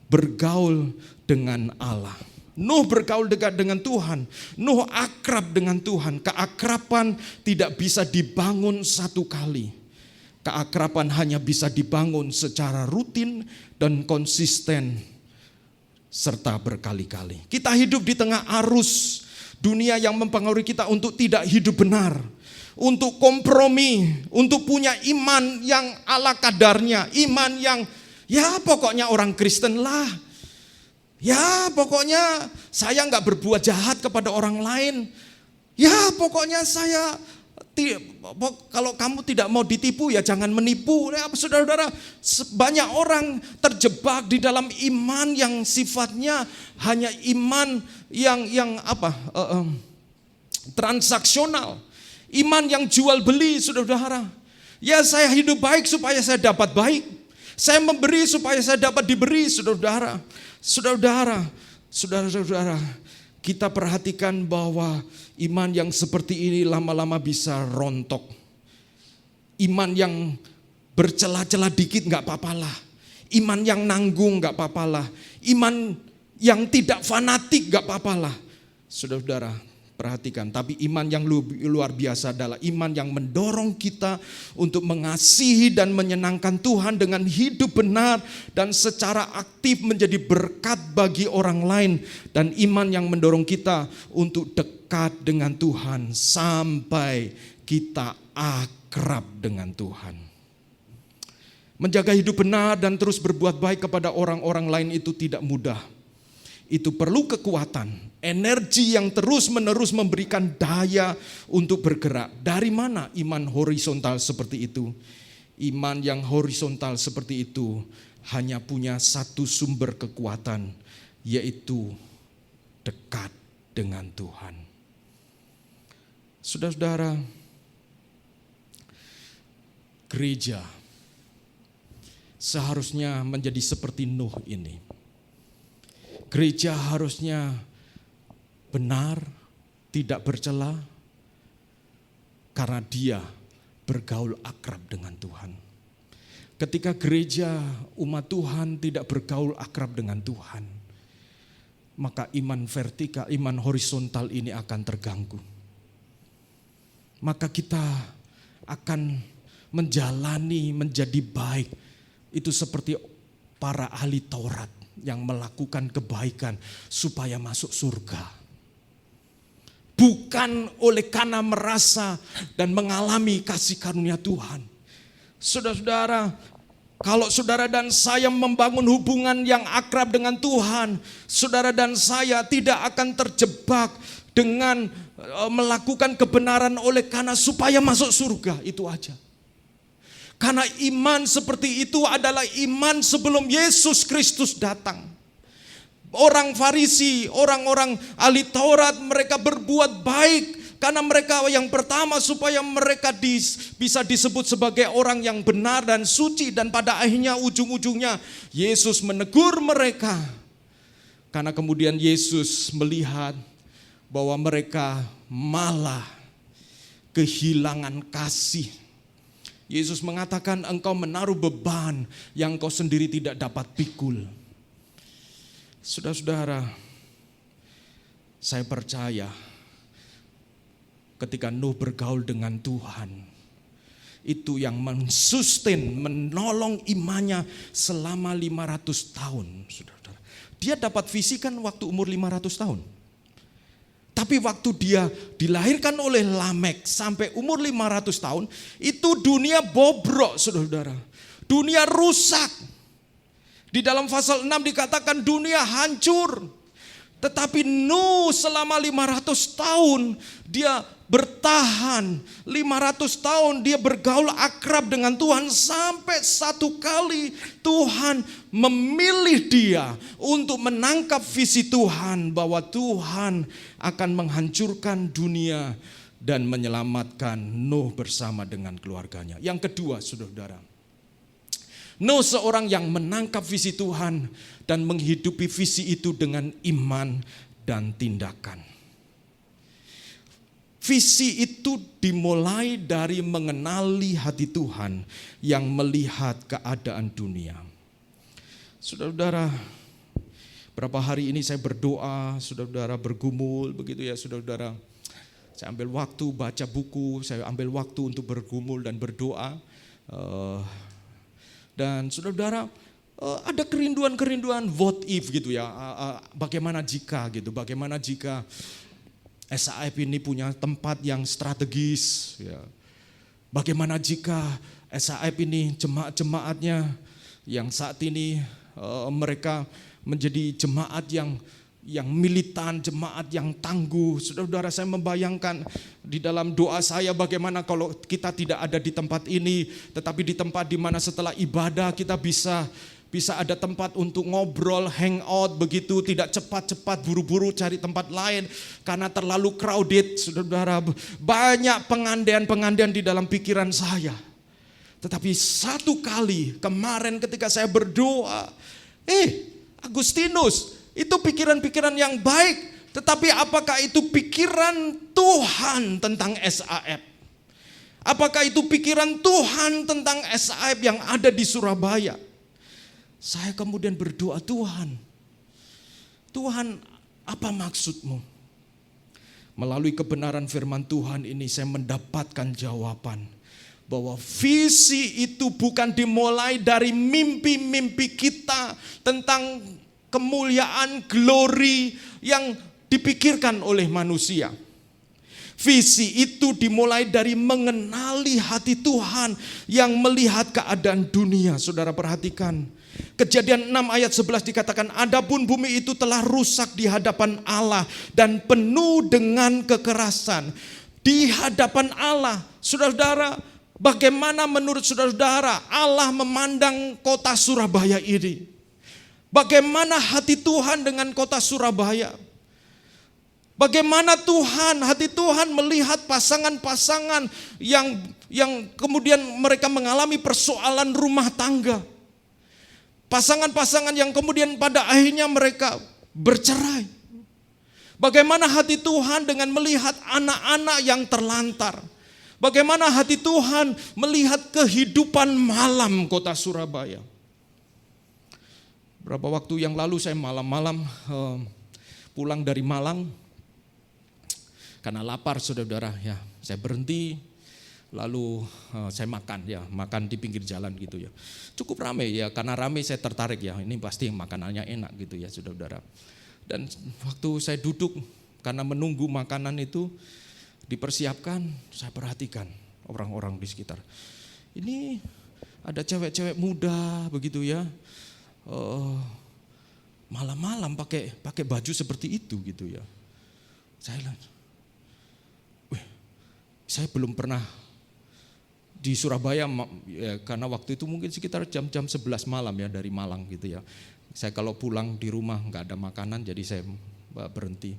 bergaul dengan Allah. Nuh bergaul dekat dengan Tuhan. Nuh akrab dengan Tuhan. Keakraban tidak bisa dibangun satu kali. Keakraban hanya bisa dibangun secara rutin dan konsisten serta berkali-kali. Kita hidup di tengah arus dunia yang mempengaruhi kita untuk tidak hidup benar, untuk kompromi, untuk punya iman yang ala kadarnya, iman yang ya pokoknya orang Kristen lah. Ya pokoknya saya nggak berbuat jahat kepada orang lain. Ya pokoknya saya, kalau kamu tidak mau ditipu ya jangan menipu. Ya, saudara-saudara, banyak orang terjebak di dalam iman yang sifatnya hanya iman yang transaksional. Iman yang jual beli, saudara-saudara. Ya saya hidup baik supaya saya dapat baik. Saya memberi supaya saya dapat diberi, saudara-saudara. Saudara-saudara, kita perhatikan bahwa iman yang seperti ini lama-lama bisa rontok. Iman yang bercela-cela dikit gak apa-apalah. Iman yang nanggung gak apa-apalah. Iman yang tidak fanatik gak apa-apalah. Saudara-saudara, perhatikan, tapi iman yang luar biasa adalah iman yang mendorong kita untuk mengasihi dan menyenangkan Tuhan dengan hidup benar dan secara aktif menjadi berkat bagi orang lain, dan iman yang mendorong kita untuk dekat dengan Tuhan sampai kita akrab dengan Tuhan. Menjaga hidup benar dan terus berbuat baik kepada orang-orang lain itu tidak mudah. Itu perlu kekuatan, energi yang terus-menerus memberikan daya untuk bergerak. Dari mana iman horizontal seperti itu? Iman yang horizontal seperti itu hanya punya satu sumber kekuatan, yaitu dekat dengan Tuhan. Saudara-saudara, gereja seharusnya menjadi seperti Nuh ini. Gereja harusnya benar, tidak bercela, karena dia bergaul akrab dengan Tuhan. Ketika gereja umat Tuhan tidak bergaul akrab dengan Tuhan, maka iman vertikal, iman horizontal ini akan terganggu. Maka kita akan menjalani menjadi baik. Itu seperti para ahli Taurat yang melakukan kebaikan supaya masuk surga. Bukan oleh karena merasa dan mengalami kasih karunia Tuhan. Saudara-saudara, kalau saudara dan saya membangun hubungan yang akrab dengan Tuhan, saudara dan saya tidak akan terjebak dengan melakukan kebenaran oleh karena supaya masuk surga, itu aja. Karena iman seperti itu adalah iman sebelum Yesus Kristus datang. Orang Farisi, orang-orang ahli Taurat, mereka berbuat baik karena mereka yang pertama supaya mereka bisa disebut sebagai orang yang benar dan suci. Dan pada akhirnya ujung-ujungnya Yesus menegur mereka. Karena kemudian Yesus melihat bahwa mereka malah kehilangan kasih. Yesus mengatakan, engkau menaruh beban yang engkau sendiri tidak dapat pikul. Saudara-saudara, saya percaya ketika Nuh bergaul dengan Tuhan, itu yang mensustain, menolong imannya selama 500 tahun. Saudara-saudara, dia dapat visi kan waktu umur 500 tahun. Tapi waktu dia dilahirkan oleh Lamek sampai umur 500 tahun, itu dunia bobrok, saudara-saudara. Dunia rusak. Di dalam pasal 6 dikatakan dunia hancur. Tetapi Nuh selama 500 tahun dia bertahan. 500 tahun dia bergaul akrab dengan Tuhan. Sampai satu kali Tuhan memilih dia untuk menangkap visi Tuhan. Bahwa Tuhan akan menghancurkan dunia dan menyelamatkan Nuh bersama dengan keluarganya. Yang kedua, saudara-saudara, Nuh seorang yang menangkap visi Tuhan dan menghidupi visi itu dengan iman dan tindakan. Visi itu dimulai dari mengenali hati Tuhan yang melihat keadaan dunia. Saudara-saudara, berapa hari ini saya berdoa, saudara-saudara bergumul begitu ya saudara-saudara. Saya ambil waktu baca buku, saya ambil waktu untuk bergumul dan berdoa. Dan saudara-saudara, ada kerinduan-kerinduan what if gitu ya. Bagaimana jika gitu, bagaimana jika SAF ini punya tempat yang strategis ya. Bagaimana jika SAF ini jemaat-jemaatnya yang saat ini mereka menjadi jemaat yang militan, jemaat yang tangguh. Saudara-saudara, saya membayangkan di dalam doa saya bagaimana kalau kita tidak ada di tempat ini, tetapi di tempat di mana setelah ibadah kita bisa ada tempat untuk ngobrol, hangout begitu, tidak cepat-cepat buru-buru cari tempat lain karena terlalu crowded. Saudara-saudara, banyak pengandaian-pengandaian di dalam pikiran saya. Tetapi satu kali kemarin ketika saya berdoa, Agustinus, itu pikiran-pikiran yang baik, tetapi apakah itu pikiran Tuhan tentang SAF? Apakah itu pikiran Tuhan tentang SAF yang ada di Surabaya? Saya kemudian berdoa, Tuhan, apa maksudmu? Melalui kebenaran firman Tuhan ini saya mendapatkan jawaban bahwa visi itu bukan dimulai dari mimpi-mimpi kita tentang kemuliaan, glory yang dipikirkan oleh manusia. Visi itu dimulai dari mengenali hati Tuhan yang melihat keadaan dunia. Saudara perhatikan, Kejadian 6 ayat 11 dikatakan, adapun bumi itu telah rusak di hadapan Allah dan penuh dengan kekerasan. Di hadapan Allah, saudara-saudara, bagaimana menurut saudara-saudara Allah memandang kota Surabaya ini? Bagaimana hati Tuhan dengan kota Surabaya? Bagaimana hati Tuhan melihat pasangan-pasangan yang kemudian mereka mengalami persoalan rumah tangga? Pasangan-pasangan yang kemudian pada akhirnya mereka bercerai. Bagaimana hati Tuhan dengan melihat anak-anak yang terlantar. Bagaimana hati Tuhan melihat kehidupan malam kota Surabaya. Berapa waktu yang lalu saya malam-malam pulang dari Malang. Karena lapar saudara-saudara ya. Saya berhenti. Lalu saya makan di pinggir jalan gitu ya. Cukup ramai ya, karena ramai saya tertarik ya, ini pasti makanannya enak gitu ya saudara-saudara. Dan waktu saya duduk, karena menunggu makanan itu dipersiapkan, saya perhatikan orang-orang di sekitar. Ini ada cewek-cewek muda begitu ya, malam-malam pakai baju seperti itu gitu ya. Saya belum pernah di Surabaya ya, karena waktu itu mungkin sekitar jam 11 malam ya dari Malang gitu ya. Saya kalau pulang di rumah nggak ada makanan jadi saya berhenti.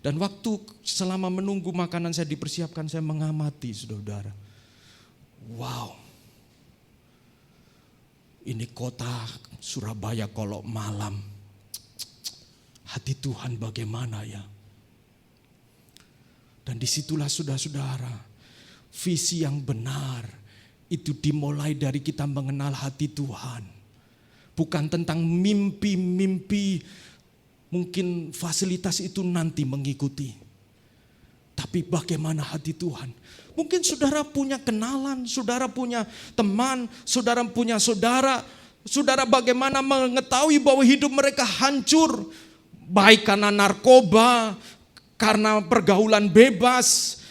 Dan waktu selama menunggu makanan saya dipersiapkan saya mengamati saudara. Wow. Ini kota Surabaya kalau malam. Hati Tuhan bagaimana ya. Dan disitulah saudara-saudara visi yang benar. Itu dimulai dari kita mengenal hati Tuhan. Bukan tentang mimpi-mimpi, mungkin fasilitas itu nanti mengikuti. Tapi bagaimana hati Tuhan. Mungkin saudara punya kenalan, saudara punya teman, saudara punya saudara. Saudara bagaimana mengetahui bahwa hidup mereka hancur. Baik karena narkoba, karena pergaulan bebas,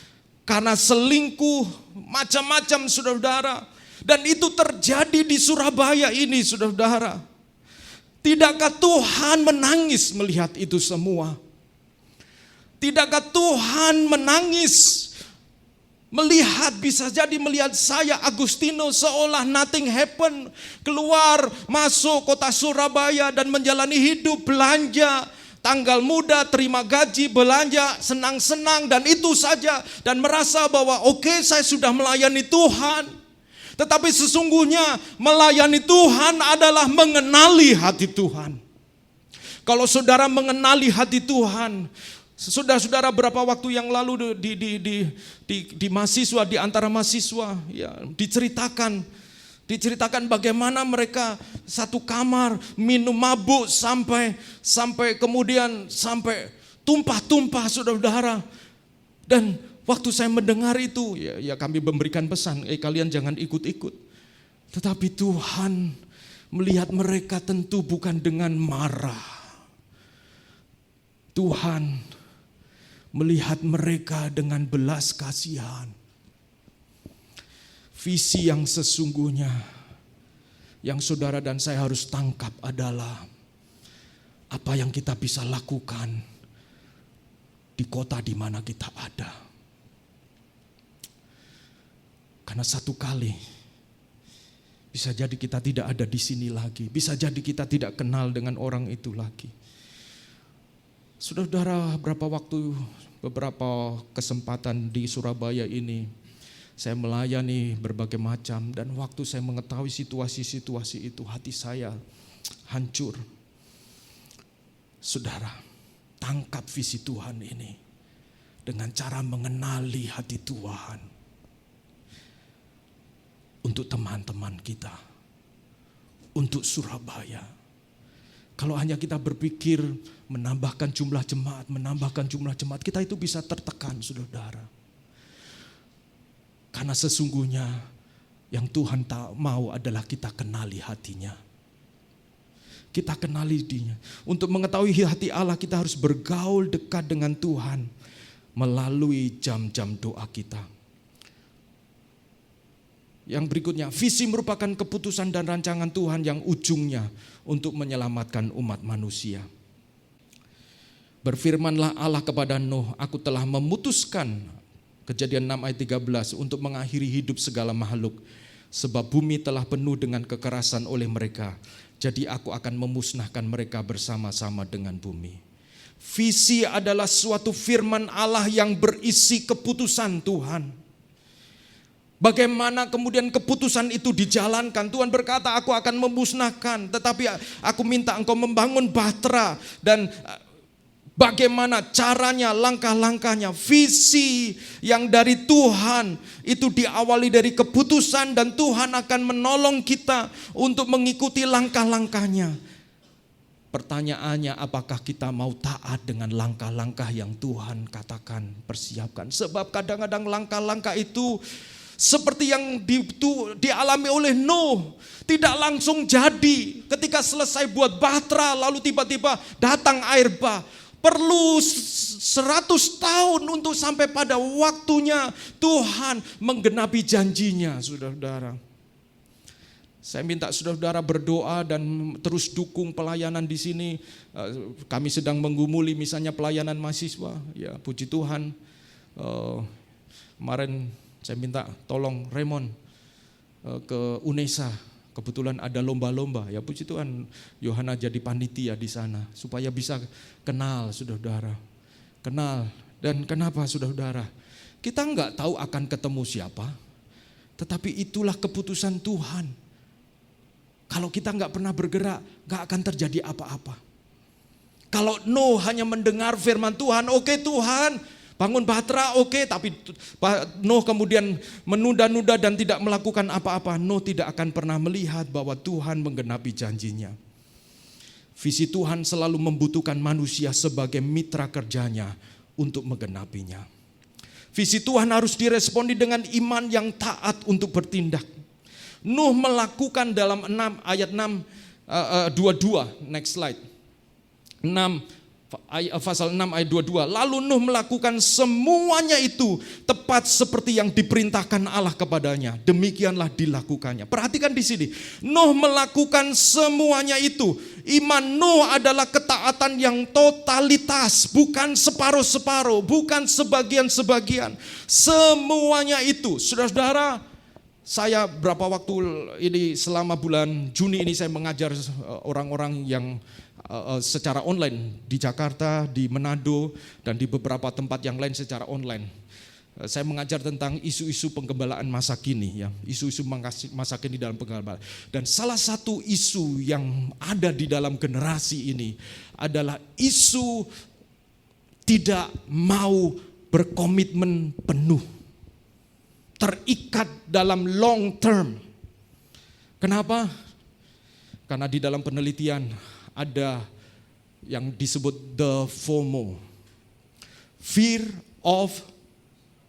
karena selingkuh, macam-macam saudara-saudara. Dan itu terjadi di Surabaya ini saudara-saudara. Tidakkah Tuhan menangis melihat itu semua? Tidakkah Tuhan menangis melihat, bisa jadi melihat saya Agustino seolah nothing happen. Keluar masuk kota Surabaya dan menjalani hidup, belanja, tanggal muda, terima gaji, belanja, senang-senang dan itu saja. Dan merasa bahwa oke, saya sudah melayani Tuhan. Tetapi sesungguhnya melayani Tuhan adalah mengenali hati Tuhan. Kalau saudara mengenali hati Tuhan, saudara-saudara berapa waktu yang lalu di mahasiswa, di antara mahasiswa ya, diceritakan bagaimana mereka satu kamar minum mabuk sampai kemudian sampai tumpah-tumpah saudara-saudara. Dan waktu saya mendengar itu ya kami memberikan pesan, kalian jangan ikut-ikut. Tetapi Tuhan melihat mereka tentu bukan dengan marah. Tuhan melihat mereka dengan belas kasihan. Visi yang sesungguhnya yang saudara dan saya harus tangkap adalah apa yang kita bisa lakukan di kota di mana kita ada. Karena satu kali bisa jadi kita tidak ada di sini lagi, bisa jadi kita tidak kenal dengan orang itu lagi. Saudara, beberapa kesempatan di Surabaya ini saya melayani berbagai macam, dan waktu saya mengetahui situasi-situasi itu hati saya hancur. Saudara, tangkap visi Tuhan ini dengan cara mengenali hati Tuhan untuk teman-teman kita, untuk Surabaya. Kalau hanya kita berpikir menambahkan jumlah jemaat, kita itu bisa tertekan, saudara. Karena sesungguhnya yang Tuhan tak mau adalah kita kenali hatinya. Kita kenali dirinya. Untuk mengetahui hati Allah kita harus bergaul dekat dengan Tuhan melalui jam-jam doa kita. Yang berikutnya, visi merupakan keputusan dan rancangan Tuhan yang ujungnya untuk menyelamatkan umat manusia. Berfirmanlah Allah kepada Nuh, aku telah memutuskan, Kejadian 6 ayat 13, untuk mengakhiri hidup segala makhluk. Sebab bumi telah penuh dengan kekerasan oleh mereka. Jadi aku akan memusnahkan mereka bersama-sama dengan bumi. Visi adalah suatu firman Allah yang berisi keputusan Tuhan. Bagaimana kemudian keputusan itu dijalankan. Tuhan berkata, aku akan memusnahkan, tetapi aku minta engkau membangun bahtera. Dan bagaimana caranya, langkah-langkahnya, visi yang dari Tuhan itu diawali dari keputusan, dan Tuhan akan menolong kita untuk mengikuti langkah-langkahnya. Pertanyaannya, apakah kita mau taat dengan langkah-langkah yang Tuhan katakan persiapkan? Sebab kadang-kadang langkah-langkah itu seperti yang dialami oleh Nuh, tidak langsung jadi. Ketika selesai buat bahtera, lalu tiba-tiba datang air bah. Perlu 100 tahun untuk sampai pada waktunya Tuhan menggenapi janjinya, saudara-saudara. Saya minta saudara-saudara berdoa dan terus dukung pelayanan di sini. Kami sedang menggumuli misalnya pelayanan mahasiswa. Ya, puji Tuhan. Kemarin saya minta tolong Raymond ke UNESA. Kebetulan ada lomba-lomba. Ya puji Tuhan, Yohana jadi panitia di sana supaya bisa kenal, saudara-saudara. Kenal. Dan kenapa, saudara-saudara? Kita enggak tahu akan ketemu siapa, tetapi itulah keputusan Tuhan. Kalau kita enggak pernah bergerak, enggak akan terjadi apa-apa. Kalau Nuh hanya mendengar firman Tuhan, oke Tuhan, bangun bahtera, oke, tapi Nuh kemudian menunda-nunda dan tidak melakukan apa-apa. Nuh tidak akan pernah melihat bahwa Tuhan menggenapi janjinya. Visi Tuhan selalu membutuhkan manusia sebagai mitra kerjanya untuk menggenapinya. Visi Tuhan harus diresponi dengan iman yang taat untuk bertindak. Nuh melakukan dalam ayat 22, next slide. Pasal 6 ayat 22. Lalu Nuh melakukan semuanya itu tepat seperti yang diperintahkan Allah kepadanya. Demikianlah dilakukannya. Perhatikan di sini. Nuh melakukan semuanya itu. Iman Nuh adalah ketaatan yang totalitas, bukan separuh-separuh, bukan sebagian-sebagian. Semuanya itu. Saudara-saudara, saya berapa waktu ini selama bulan Juni ini saya mengajar orang-orang yang secara online di Jakarta, di Manado, dan di beberapa tempat yang lain secara online. Saya mengajar tentang isu-isu penggembalaan masa kini, ya, isu-isu masa kini dalam penggembalaan. Dan salah satu isu yang ada di dalam generasi ini adalah isu tidak mau berkomitmen penuh, terikat dalam long term. Kenapa? Karena di dalam penelitian ada yang disebut the FOMO, fear of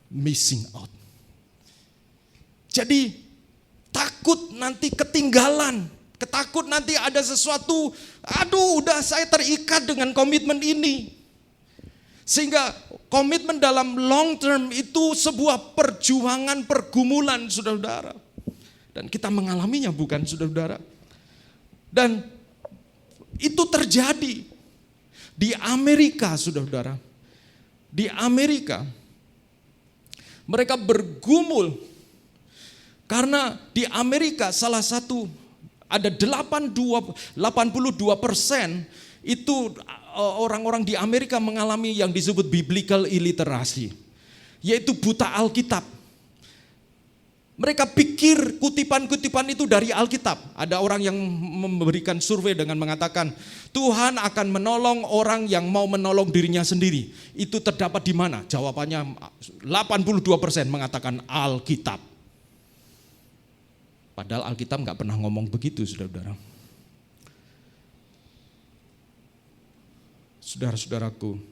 missing out. Jadi takut nanti ketinggalan, ketakut nanti ada sesuatu, aduh udah saya terikat dengan komitmen ini. Sehingga komitmen dalam long term itu sebuah perjuangan, pergumulan, saudara-saudara. Dan kita mengalaminya, bukan, saudara-saudara? Dan itu terjadi di Amerika, saudara-saudara. Di Amerika mereka bergumul karena di Amerika salah satu ada 82% itu orang-orang di Amerika mengalami yang disebut biblical illiteracy, yaitu buta Alkitab. Mereka pikir kutipan-kutipan itu dari Alkitab. Ada orang yang memberikan survei dengan mengatakan, Tuhan akan menolong orang yang mau menolong dirinya sendiri. Itu terdapat di mana? Jawabannya 82% mengatakan Alkitab. Padahal Alkitab nggak pernah ngomong begitu, saudara-saudara. Saudara-saudaraku,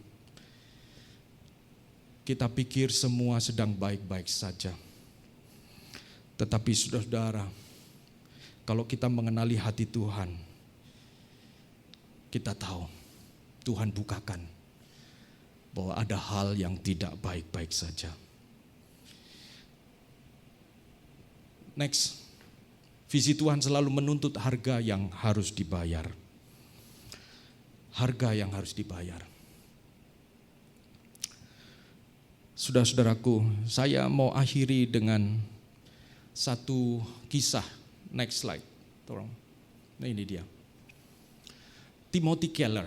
kita pikir semua sedang baik-baik saja. Tetapi saudara-saudara, kalau kita mengenali hati Tuhan, kita tahu Tuhan bukakan bahwa ada hal yang tidak baik-baik saja. Next, visi Tuhan selalu menuntut harga yang harus dibayar. Harga yang harus dibayar. Saudara-saudaraku, saya mau akhiri dengan satu kisah. Next slide, tolong. Nah ini dia. Timothy Keller.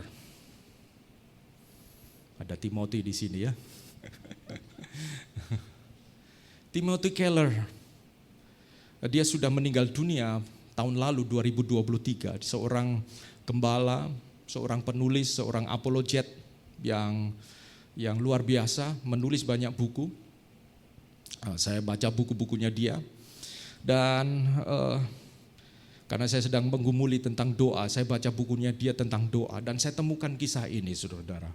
Ada Timothy di sini ya. Timothy Keller Dia sudah meninggal dunia tahun lalu 2023. Seorang gembala, seorang penulis, seorang apologet yang luar biasa, menulis banyak buku. Saya baca buku-bukunya dia. Dan karena saya sedang menggumuli tentang doa, saya baca bukunya dia tentang doa, dan saya temukan kisah ini, saudara-saudara.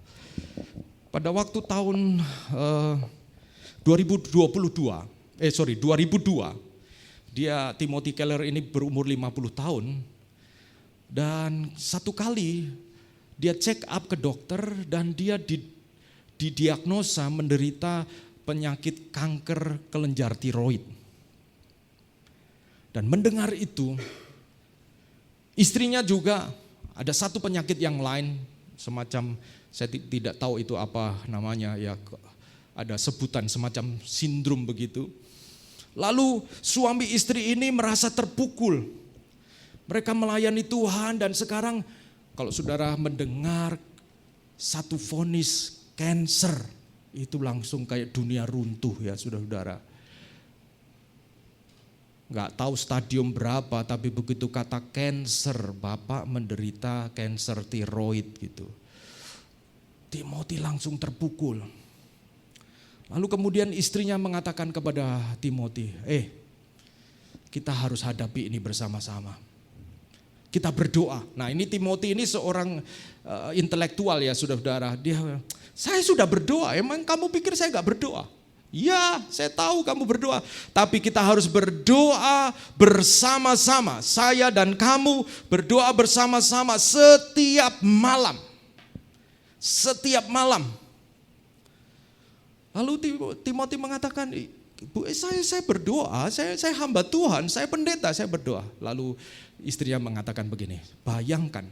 Pada waktu tahun 2002, dia, Timothy Keller ini berumur 50 tahun, dan satu kali dia check up ke dokter dan dia didiagnosa menderita penyakit kanker kelenjar tiroid. Dan mendengar itu, istrinya juga ada satu penyakit yang lain, semacam, saya tidak tahu itu apa namanya, ya ada sebutan semacam sindrom begitu. Lalu suami istri ini merasa terpukul. Mereka melayani Tuhan, dan sekarang kalau saudara mendengar satu vonis cancer, itu langsung kayak dunia runtuh ya saudara-saudara. Nggak tahu stadium berapa, tapi begitu kata cancer, Bapak menderita cancer tiroid gitu. Timothy langsung terpukul. Lalu kemudian istrinya mengatakan kepada Timothy, kita harus hadapi ini bersama-sama. Kita berdoa. Nah, ini Timothy ini seorang intelektual ya saudara-saudara. Saya sudah berdoa, emang kamu pikir saya gak berdoa? Ya, saya tahu kamu berdoa. Tapi kita harus berdoa bersama-sama. Saya dan kamu berdoa bersama-sama setiap malam. Setiap malam. Lalu Timothy mengatakan, Bu, saya berdoa, saya hamba Tuhan, saya pendeta, saya berdoa. Lalu istrinya mengatakan begini, bayangkan,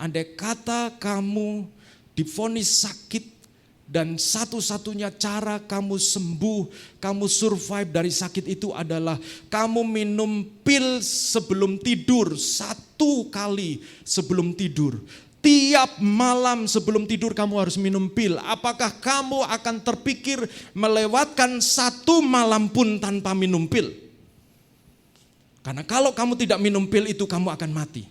andai kata kamu divonis sakit dan satu-satunya cara kamu sembuh, kamu survive dari sakit itu adalah kamu minum pil sebelum tidur, 1 kali sebelum tidur. Tiap malam sebelum tidur kamu harus minum pil. Apakah kamu akan terpikir melewatkan 1 malam pun tanpa minum pil? Karena kalau kamu tidak minum pil itu kamu akan mati.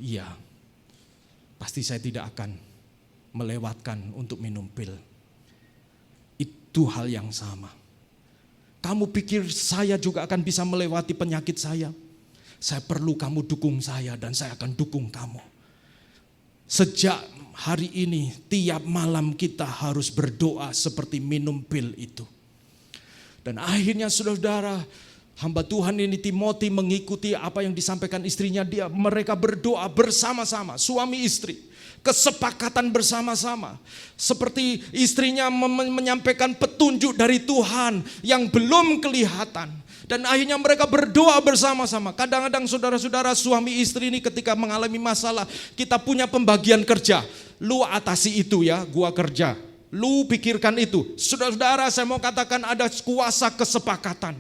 Iya, pasti saya tidak akan melewatkan untuk minum pil. Itu hal yang sama. Kamu pikir saya juga akan bisa melewati penyakit saya? Saya perlu kamu dukung saya dan saya akan dukung kamu. Sejak hari ini tiap malam kita harus berdoa seperti minum pil itu. Dan akhirnya saudara-saudara, hamba Tuhan ini Timothy mengikuti apa yang disampaikan istrinya. Mereka berdoa bersama-sama, suami istri. Kesepakatan bersama-sama. Seperti istrinya menyampaikan petunjuk dari Tuhan yang belum kelihatan. Dan akhirnya mereka berdoa bersama-sama. Kadang-kadang saudara-saudara suami istri ini ketika mengalami masalah, kita punya pembagian kerja. Lu atasi itu ya, gua kerja. Lu pikirkan itu. Saudara-saudara, saya mau katakan ada kuasa kesepakatan.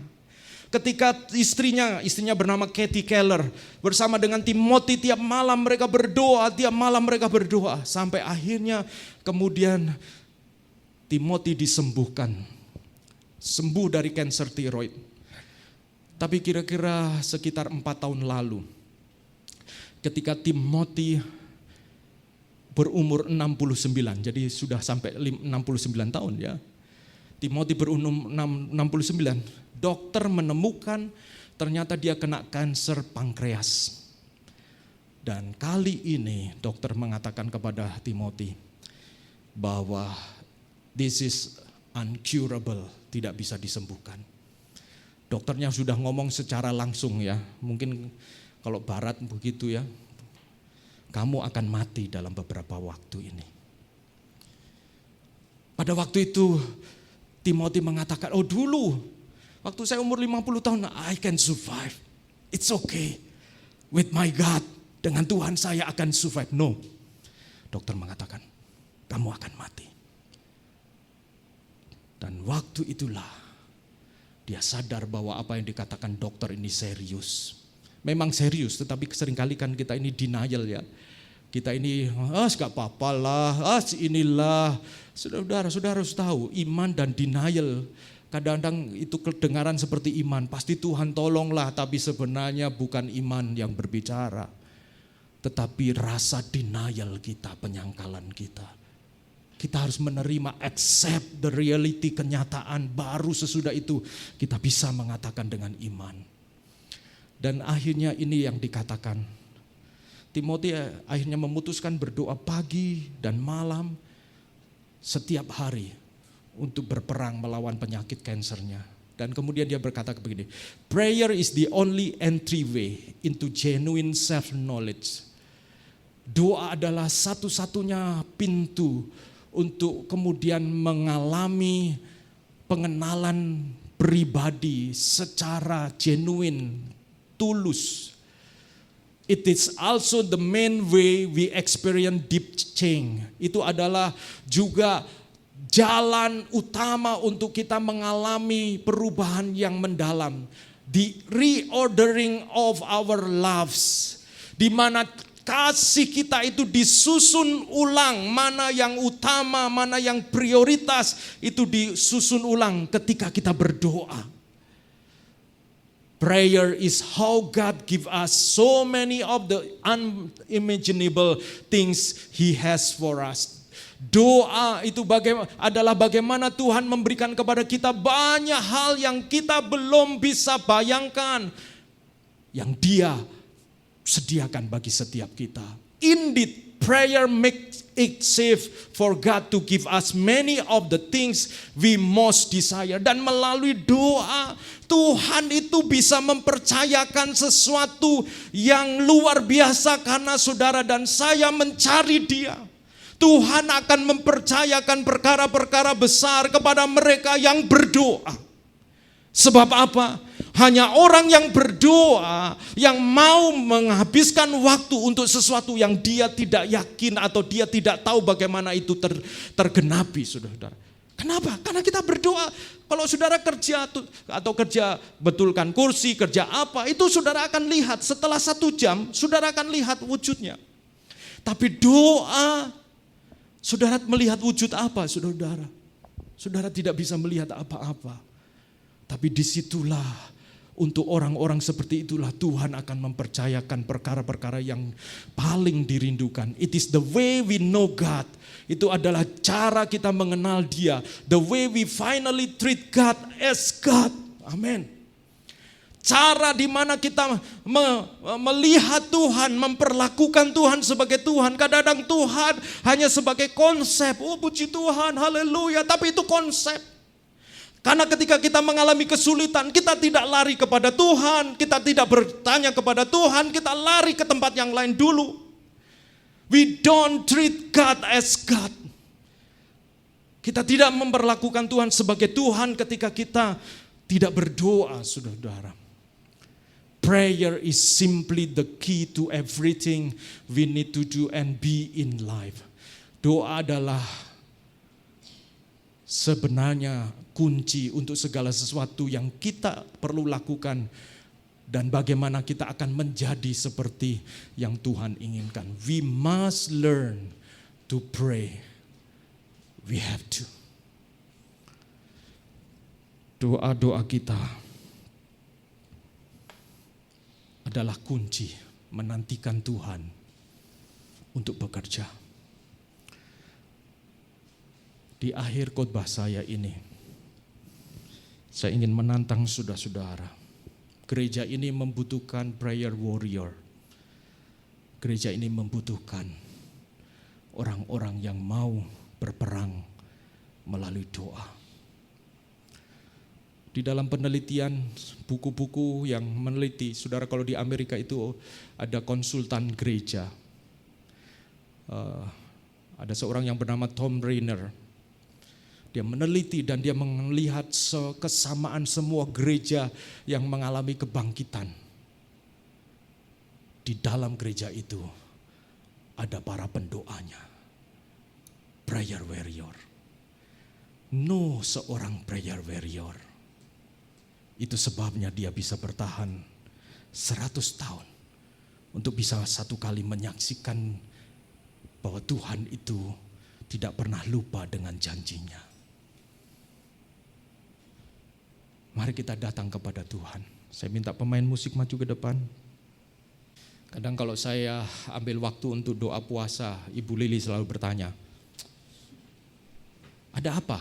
Ketika istrinya bernama Kathy Keller, bersama dengan Timothy tiap malam mereka berdoa, sampai akhirnya kemudian Timothy disembuhkan. Sembuh dari kanker tiroid. Tapi kira-kira sekitar 4 tahun lalu, ketika Timothy berumur 69, jadi sudah sampai 69 tahun ya. Timothy berumur 69, dokter menemukan ternyata dia kena kanker pankreas. Dan kali ini dokter mengatakan kepada Timothy bahwa this is uncurable, tidak bisa disembuhkan. Dokternya sudah ngomong secara langsung ya, mungkin kalau barat begitu ya, kamu akan mati dalam beberapa waktu ini. Pada waktu itu Timothy mengatakan, dulu waktu saya umur 50 tahun, I can survive, it's okay, with my God, dengan Tuhan saya akan survive. No, dokter mengatakan, kamu akan mati. Dan waktu itulah dia sadar bahwa apa yang dikatakan dokter ini serius. Memang serius, tetapi seringkali kan kita ini denial ya. Kita ini, gak apa-apa lah, inilah. Saudara harus tahu, iman dan denial Kadang-kadang itu kedengaran seperti iman, pasti Tuhan tolonglah, tapi sebenarnya bukan iman yang berbicara, tetapi rasa denial kita, penyangkalan kita. Kita harus menerima, accept the reality, kenyataan, baru sesudah itu kita bisa mengatakan dengan iman. Dan akhirnya ini yang dikatakan, Timotius akhirnya memutuskan berdoa pagi dan malam setiap hari untuk berperang melawan penyakit kansernya. Dan kemudian dia berkata begini, prayer is the only entryway into genuine self-knowledge. Doa adalah satu-satunya pintu untuk kemudian mengalami pengenalan pribadi secara genuine, tulus. It is also the main way we experience deep change. Itu adalah juga jalan utama untuk kita mengalami perubahan yang mendalam. The reordering of our lives. Di mana kasih kita itu disusun ulang, mana yang utama, mana yang prioritas, itu disusun ulang ketika kita berdoa. Prayer is how God give us so many of the unimaginable things He has for us. Doa itu adalah bagaimana Tuhan memberikan kepada kita banyak hal yang kita belum bisa bayangkan, yang Dia sediakan bagi setiap kita. Indeed, prayer makes it safe for God to give us many of the things we most desire. Dan melalui doa, Tuhan itu bisa mempercayakan sesuatu yang luar biasa karena saudara dan saya mencari Dia. Tuhan akan mempercayakan perkara-perkara besar kepada mereka yang berdoa. Sebab apa? Hanya orang yang berdoa, yang mau menghabiskan waktu untuk sesuatu yang dia tidak yakin atau dia tidak tahu bagaimana itu tergenapi, saudara. Kenapa? Karena kita berdoa. Kalau saudara kerja atau kerja betulkan kursi, kerja apa, itu saudara akan lihat setelah 1 jam, saudara akan lihat wujudnya. Tapi doa, saudara melihat wujud apa, saudara? Saudara tidak bisa melihat apa-apa. Tapi disitulah, untuk orang-orang seperti itulah Tuhan akan mempercayakan perkara-perkara yang paling dirindukan. It is the way we know God. Itu adalah cara kita mengenal Dia. The way we finally treat God as God. Amin. Cara di mana kita melihat Tuhan, memperlakukan Tuhan sebagai Tuhan. Kadang-kadang Tuhan hanya sebagai konsep. Oh puji Tuhan, haleluya. Tapi itu konsep. Karena ketika kita mengalami kesulitan, kita tidak lari kepada Tuhan, kita tidak bertanya kepada Tuhan, kita lari ke tempat yang lain dulu. We don't treat God as God. Kita tidak memperlakukan Tuhan sebagai Tuhan ketika kita tidak berdoa, saudara. Prayer is simply the key to everything we need to do and be in life. Doa adalah sebenarnya kunci untuk segala sesuatu yang kita perlu lakukan dan bagaimana kita akan menjadi seperti yang Tuhan inginkan. We must learn to pray. We have to. Doa-doa kita adalah kunci menantikan Tuhan untuk bekerja. Di akhir khotbah saya ini, saya ingin menantang saudara-saudara. Gereja ini membutuhkan prayer warrior. Gereja ini membutuhkan orang-orang yang mau berperang melalui doa. Di dalam penelitian, buku-buku yang meneliti, saudara, kalau di Amerika itu ada konsultan gereja. Ada seorang yang bernama Tom Rainer. Dia meneliti dan dia melihat kesamaan semua gereja yang mengalami kebangkitan. Di dalam gereja itu ada para pendoanya. Prayer warrior. No seorang prayer warrior. Itu sebabnya dia bisa bertahan 100 tahun. Untuk bisa satu kali menyaksikan bahwa Tuhan itu tidak pernah lupa dengan janjinya. Mari kita datang kepada Tuhan. Saya minta pemain musik maju ke depan. Kadang kalau saya ambil waktu untuk doa puasa, Ibu Lili selalu bertanya, ada apa?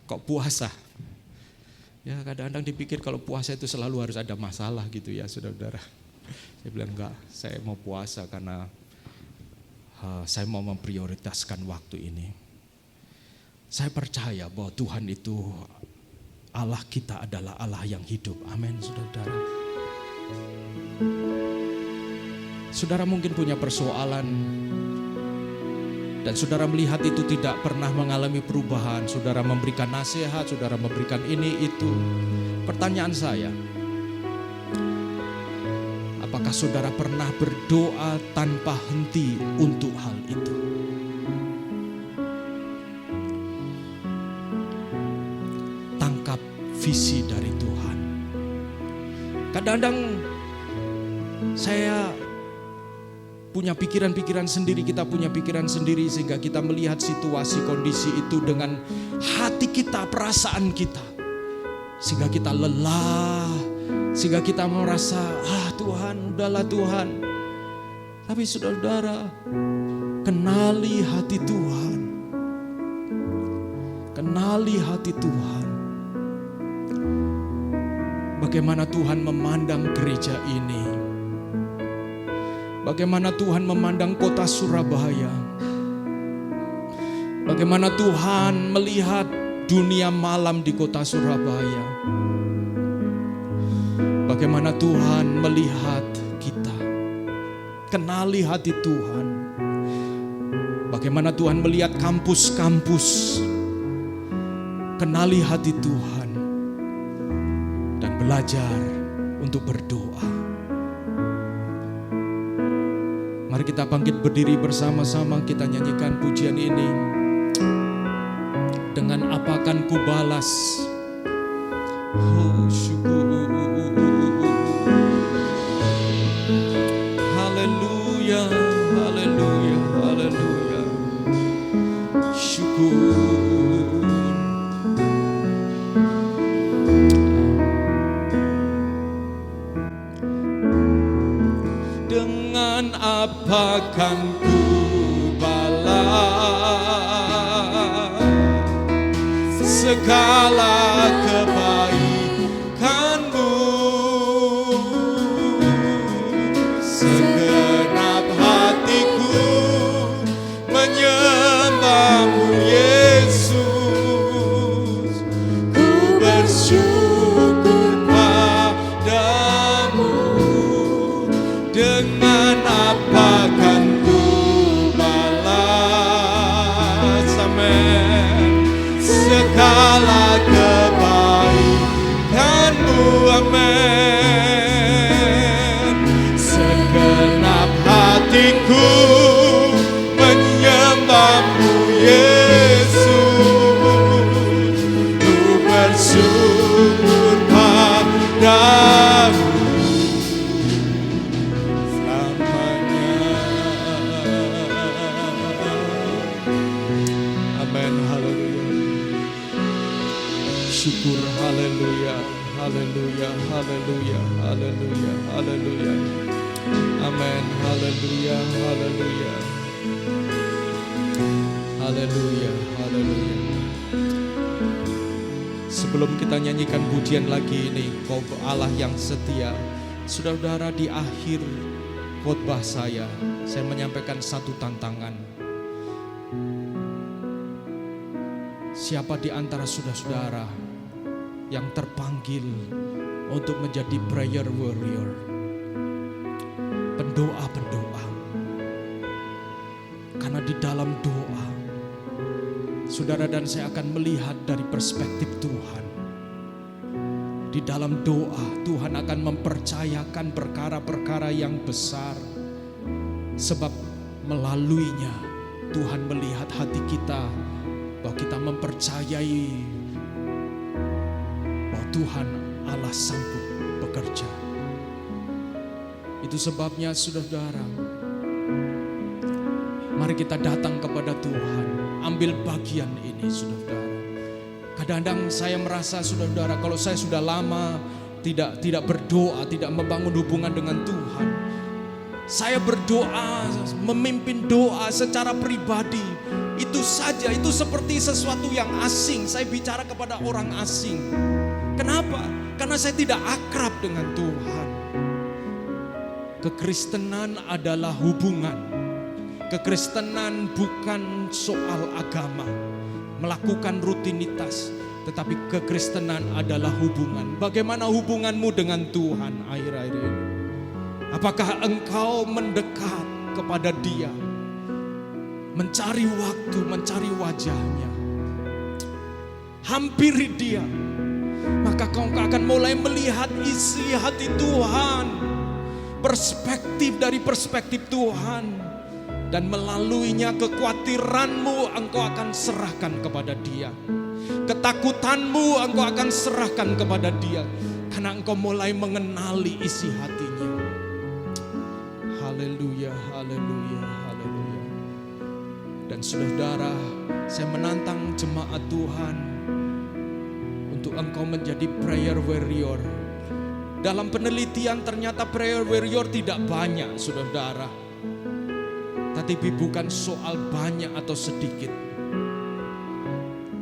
Kok puasa? Ya kadang-kadang dipikir kalau puasa itu selalu harus ada masalah gitu ya saudara-saudara. Saya bilang enggak, saya mau puasa karena saya mau memprioritaskan waktu ini. Saya percaya bahwa Tuhan itu, Allah kita adalah Allah yang hidup. Amin saudara-saudara. Saudara mungkin punya persoalan dan saudara melihat itu tidak pernah mengalami perubahan. Saudara memberikan nasihat, saudara memberikan ini itu. Pertanyaan saya, apakah saudara pernah berdoa tanpa henti untuk hal itu? Tangkap visi dari Tuhan. Kadang-kadang saya punya pikiran-pikiran sendiri, kita punya pikiran sendiri sehingga kita melihat situasi kondisi itu dengan hati kita, perasaan kita. Sehingga kita lelah, sehingga kita merasa, Tuhan, udahlah Tuhan. Tapi saudara-saudara, kenali hati Tuhan. Kenali hati Tuhan. Bagaimana Tuhan memandang gereja ini. Bagaimana Tuhan memandang kota Surabaya. Bagaimana Tuhan melihat dunia malam di kota Surabaya. Bagaimana Tuhan melihat kita. Kenali hati Tuhan. Bagaimana Tuhan melihat kampus-kampus. Kenali hati Tuhan. Dan belajar untuk berdoa. Mari kita bangkit berdiri bersama-sama, kita nyanyikan pujian ini. Dengan apa akan ku balas? Oh syukur. Haleluya, haleluya, haleluya. Syukur. Dengan apa kan ku balas segala kebaikanmu, segenap hatiku menyembahmu Yesus, ku bersyukur padamu. Dengan apa kan ku balas, amin, segala kebaikanmu, amin. Segenap hatiku menyembahmu Yesus, ku bersyukur padamu. Syukur, haleluya, haleluya, haleluya, haleluya, haleluya. Amin, haleluya, haleluya. Haleluya, haleluya. Sebelum kita nyanyikan pujian lagi ini, Kau Allah yang setia. Saudara-saudara, di akhir khotbah saya menyampaikan satu tantangan. Siapa di antara saudara-saudara yang terpanggil untuk menjadi prayer warrior, pendoa-pendoa? Karena di dalam doa, saudara dan saya akan melihat dari perspektif Tuhan. Di dalam doa, Tuhan akan mempercayakan perkara-perkara yang besar. Sebab melaluinya, Tuhan melihat hati kita, bahwa kita mempercayai bahwa Tuhan Allah sanggup bekerja. Itu sebabnya saudara, mari kita datang kepada Tuhan, ambil bagian ini saudara. Kadang-kadang saya merasa, saudara-saudara, kalau saya sudah lama tidak berdoa, tidak membangun hubungan dengan Tuhan. Saya berdoa, memimpin doa secara pribadi. Itu saja, itu seperti sesuatu yang asing. Saya bicara kepada orang asing. Kenapa? Karena saya tidak akrab dengan Tuhan. Kekristenan adalah hubungan. Kekristenan bukan soal agama, melakukan rutinitas, tetapi kekristenan adalah hubungan. Bagaimana hubunganmu dengan Tuhan akhir-akhir ini? Apakah engkau mendekat kepada Dia, mencari waktu, mencari wajahnya, hampiri Dia, maka kau akan mulai melihat isi hati Tuhan, perspektif dari perspektif Tuhan, dan melaluinya kekhawatiranmu engkau akan serahkan kepada Dia, ketakutanmu engkau akan serahkan kepada Dia, karena engkau mulai mengenali isi hatinya. Haleluya, haleluya, haleluya. Dan saudara, saya menantang jemaat Tuhan untuk engkau menjadi prayer warrior. Dalam penelitian ternyata prayer warrior tidak banyak, saudara. Tapi bukan soal banyak atau sedikit,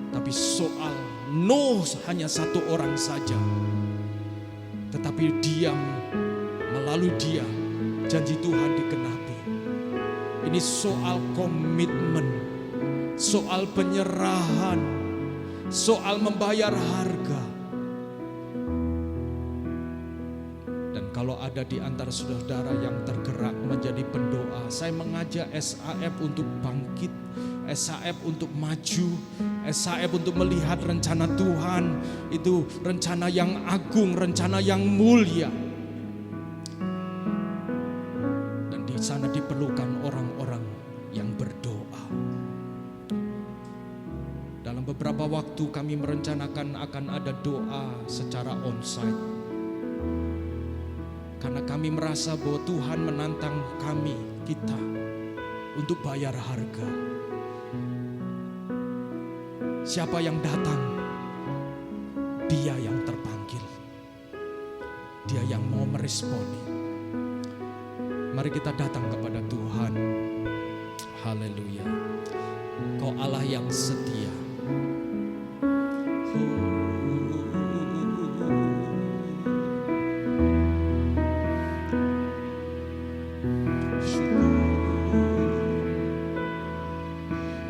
tapi soal hanya satu orang saja, tetapi diam, melalui dia janji Tuhan digenapi. Ini soal komitmen, soal penyerahan, soal membayar harga. Dan kalau ada di antara saudara yang tergerak menjadi pendoa, saya mengajak SAF untuk bangkit, SAF untuk maju, SAF untuk melihat rencana Tuhan. Itu rencana yang agung, rencana yang mulia. Di sana diperlukan orang-orang yang berdoa. Dalam beberapa waktu kami merencanakan akan ada doa secara onsite. Karena kami merasa bahwa Tuhan menantang kita untuk bayar harga. Siapa yang datang? Dia yang terpanggil. Dia yang mau meresponi. Mari kita datang kepada Tuhan. Haleluya. Kau Allah yang setia.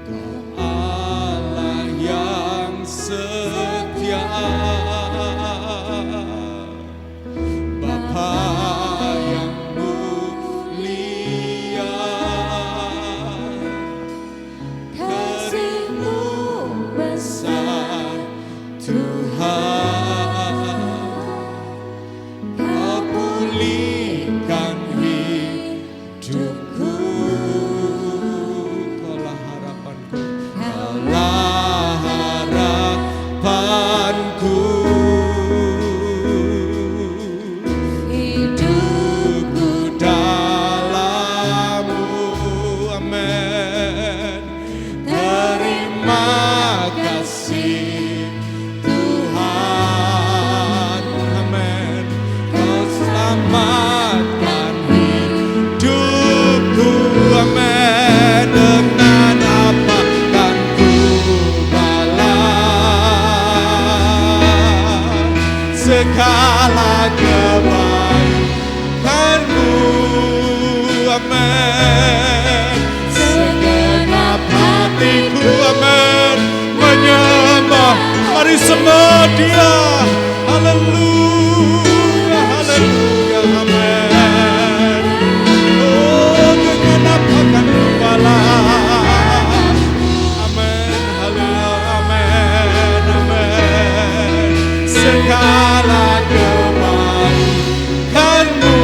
Kau Allah yang setia. Bapa segala kebaikan-Mu, amin. Segenap hatiku, amin, menyembah. Mari semua Dia, haleluya, haleluya, amin. Oh, dengan apa akan kubalas, amin, haleluya, amin, amin. Segala kebaikan-Mu,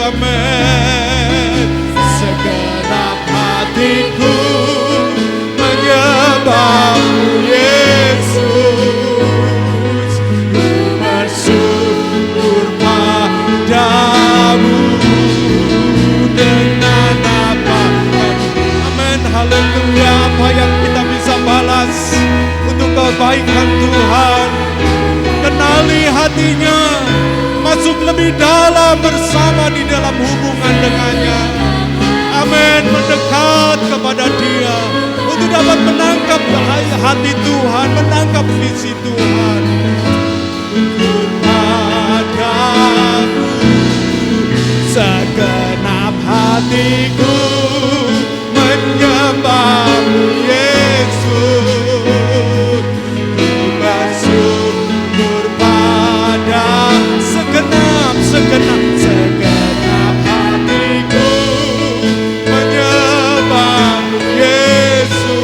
amin. Segenap hatiku menyembah-Mu, Yesus. Ku bersyukur padamu dengan apa, amin, haleluya. Apa yang kita bisa balas untuk kebaikan Tuhan. Kenali hatinya, masuk lebih dalam bersama di dalam hubungan dengannya. Amin, mendekat kepada Dia untuk dapat menangkap hati Tuhan, menangkap visi Tuhan. Tunduk padamu segenap hatiku, menyembahmu Yesus. Ku bersyukur pada segenap hatiku, menyembahmu Yesus.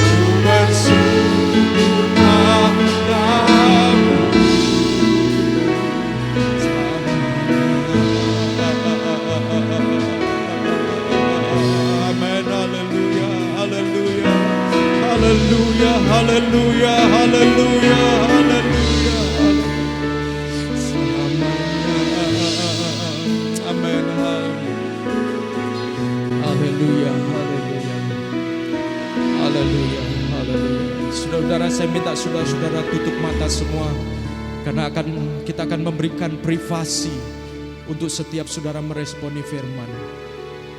Ku bersyukur padamu. Amin, haleluya, haleluya, haleluya, haleluya, haleluya, haleluya. Amin, haleluya, haleluya, haleluya, haleluya. Saudara-saudara, saya minta saudara-saudara tutup mata semua, karena kita akan memberikan privasi untuk setiap saudara meresponi firman.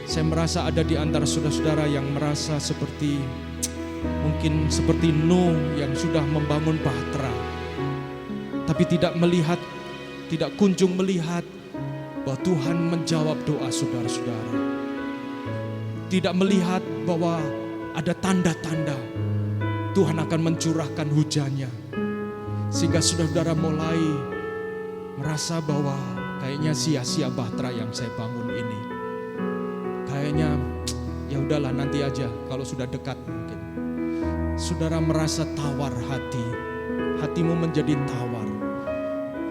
Saya merasa ada di antara saudara-saudara yang merasa mungkin seperti Nuh yang sudah membangun bahtera, tapi tidak kunjung melihat bahwa Tuhan menjawab doa saudara-saudara. Tidak melihat bahwa ada tanda-tanda Tuhan akan mencurahkan hujannya. Sehingga saudara-saudara mulai merasa bahwa kayaknya sia-sia bahtera yang saya bangun ini. Kayaknya ya udahlah, nanti aja kalau sudah dekat mungkin. Saudara merasa tawar hati. Hatimu menjadi tawar.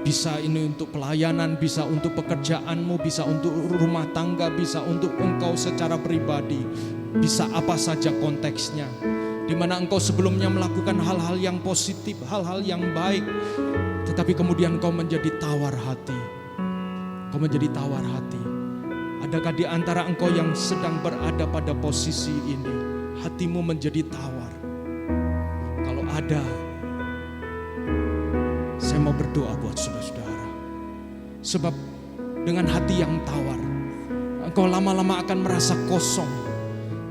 Bisa ini untuk pelayanan, bisa untuk pekerjaanmu, bisa untuk rumah tangga, bisa untuk engkau secara pribadi. Bisa apa saja konteksnya. Di mana engkau sebelumnya melakukan hal-hal yang positif, hal-hal yang baik, tetapi kemudian engkau menjadi tawar hati. Engkau menjadi tawar hati. Adakah di antara engkau yang sedang berada pada posisi ini, hatimu menjadi tawar? Kalau ada, saya mau berdoa buat saudara-saudara. Sebab dengan hati yang tawar, engkau lama-lama akan merasa kosong.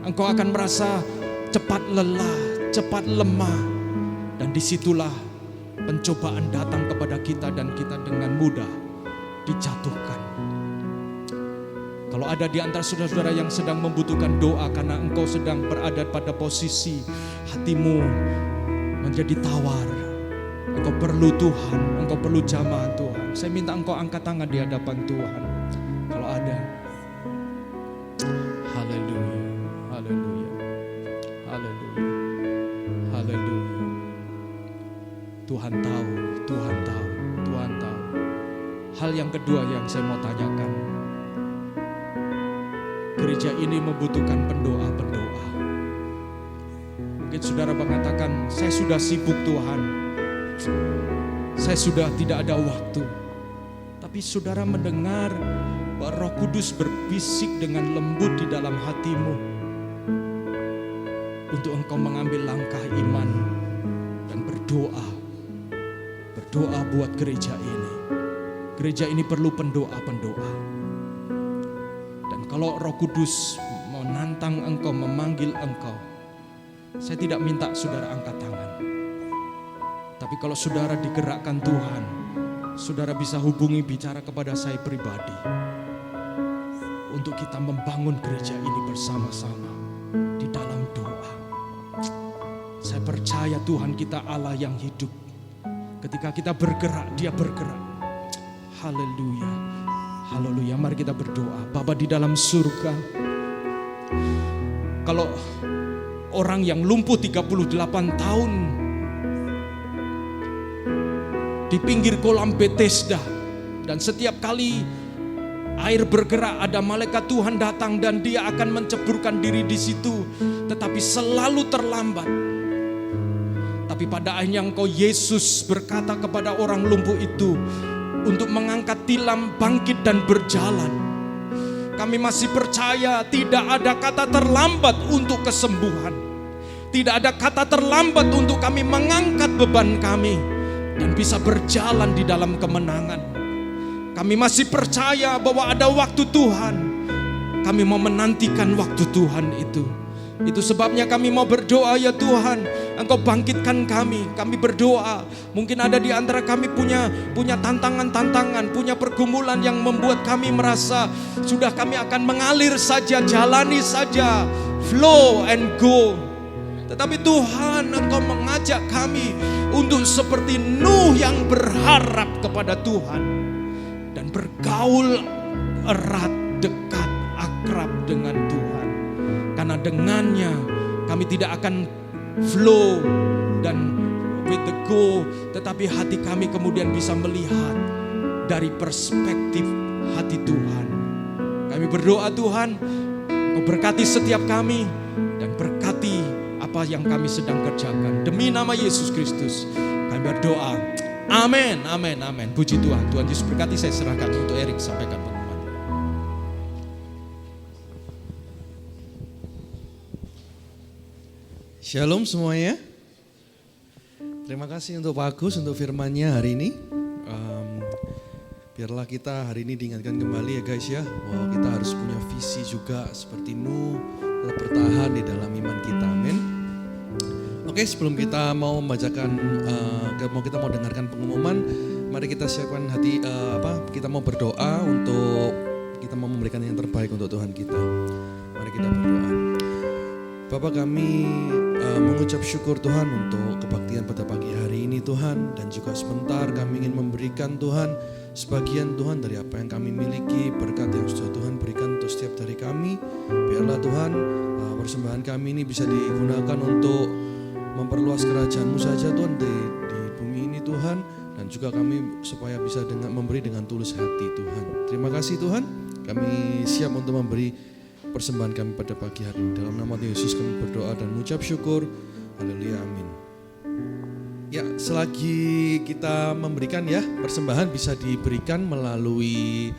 Engkau akan merasa cepat lelah, cepat lemah. Dan disitulah pencobaan datang kepada kita dan kita dengan mudah dijatuhkan. Kalau ada di antara saudara-saudara yang sedang membutuhkan doa karena engkau sedang berada pada posisi hatimu menjadi tawar, engkau perlu Tuhan, engkau perlu jamaah Tuhan, saya minta engkau angkat tangan di hadapan Tuhan. Kalau ada, haleluya, haleluya, haleluya, haleluya. Tuhan tahu, Tuhan tahu, Tuhan tahu. Hal yang kedua yang saya mau tanyakan, gereja ini membutuhkan pendoa-pendoa. Mungkin saudara mengatakan, saya sudah sibuk Tuhan, saya sudah tidak ada waktu. Tapi saudara mendengar bahwa Roh Kudus berbisik dengan lembut di dalam hatimu untuk engkau mengambil langkah iman dan berdoa. Berdoa buat gereja ini. Gereja ini perlu pendoa-pendoa. Dan kalau Roh Kudus menantang engkau, memanggil engkau, saya tidak minta saudara angkat tangan. Tapi kalau saudara digerakkan Tuhan, saudara bisa hubungi, bicara kepada saya pribadi. Untuk kita membangun gereja ini bersama-sama di dalam doa. Saya percaya Tuhan kita Allah yang hidup. Ketika kita bergerak, Dia bergerak. Haleluya, haleluya. Mari kita berdoa. Bapa di dalam surga, kalau orang yang lumpuh 38 tahun di pinggir kolam Bethesda, dan setiap kali air bergerak ada malaikat Tuhan datang dan dia akan menceburkan diri di situ, tetapi selalu terlambat. Tapi pada akhirnya Engkau Yesus berkata kepada orang lumpuh itu untuk mengangkat tilam, bangkit dan berjalan. Kami masih percaya tidak ada kata terlambat untuk kesembuhan. Tidak ada kata terlambat untuk kami mengangkat beban kami dan bisa berjalan di dalam kemenangan. Kami masih percaya bahwa ada waktu Tuhan. Kami mau menantikan waktu Tuhan itu. Itu sebabnya kami mau berdoa, ya Tuhan, Engkau bangkitkan kami. Kami berdoa. Mungkin ada di antara kami punya tantangan-tantangan, punya pergumulan yang membuat kami merasa sudah kami akan mengalir saja, jalani saja, flow and go. Tetapi Tuhan, Engkau mengajak kami untuk seperti Nuh yang berharap kepada Tuhan dan bergaul erat, dekat, akrab dengan Tuhan. Karena dengannya kami tidak akan flow dan with the go, tetapi hati kami kemudian bisa melihat dari perspektif hati Tuhan. Kami berdoa, Tuhan, Engkau berkati setiap kami dan berkati apa yang kami sedang kerjakan. Demi nama Yesus Kristus kami berdoa. Amin, amin, amin. Puji Tuhan. Tuhan Yesus berkati. Saya serahkan untuk Erik sampaikan pengumuman. Shalom semuanya. Terima kasih untuk Pak Agus untuk firman-Nya hari ini. Biarlah kita hari ini diingatkan kembali ya guys ya, bahwa kita harus punya visi juga seperti Nuh, tetap bertahan di dalam iman kita. Amin. Oke, sebelum kita mau membacakan, kita mau dengarkan pengumuman, mari kita siapkan hati, kita mau berdoa untuk kita mau memberikan yang terbaik untuk Tuhan kita. Mari kita berdoa. Bapa, kami mengucap syukur Tuhan untuk kebaktian pada pagi hari ini Tuhan, dan juga sebentar kami ingin memberikan Tuhan sebagian Tuhan dari apa yang kami miliki, berkat yang sudah Tuhan berikan untuk setiap dari kami. Biarlah Tuhan persembahan kami ini bisa digunakan untuk memperluas kerajaan-Mu saja Tuhan di bumi ini Tuhan, dan juga kami supaya bisa memberi dengan tulus hati Tuhan. Terima kasih Tuhan, kami siap untuk memberi persembahan kami pada pagi hari ini. Dalam nama Yesus kami berdoa dan mengucap syukur. Haleluya, amin. Ya, selagi kita memberikan ya, persembahan bisa diberikan melalui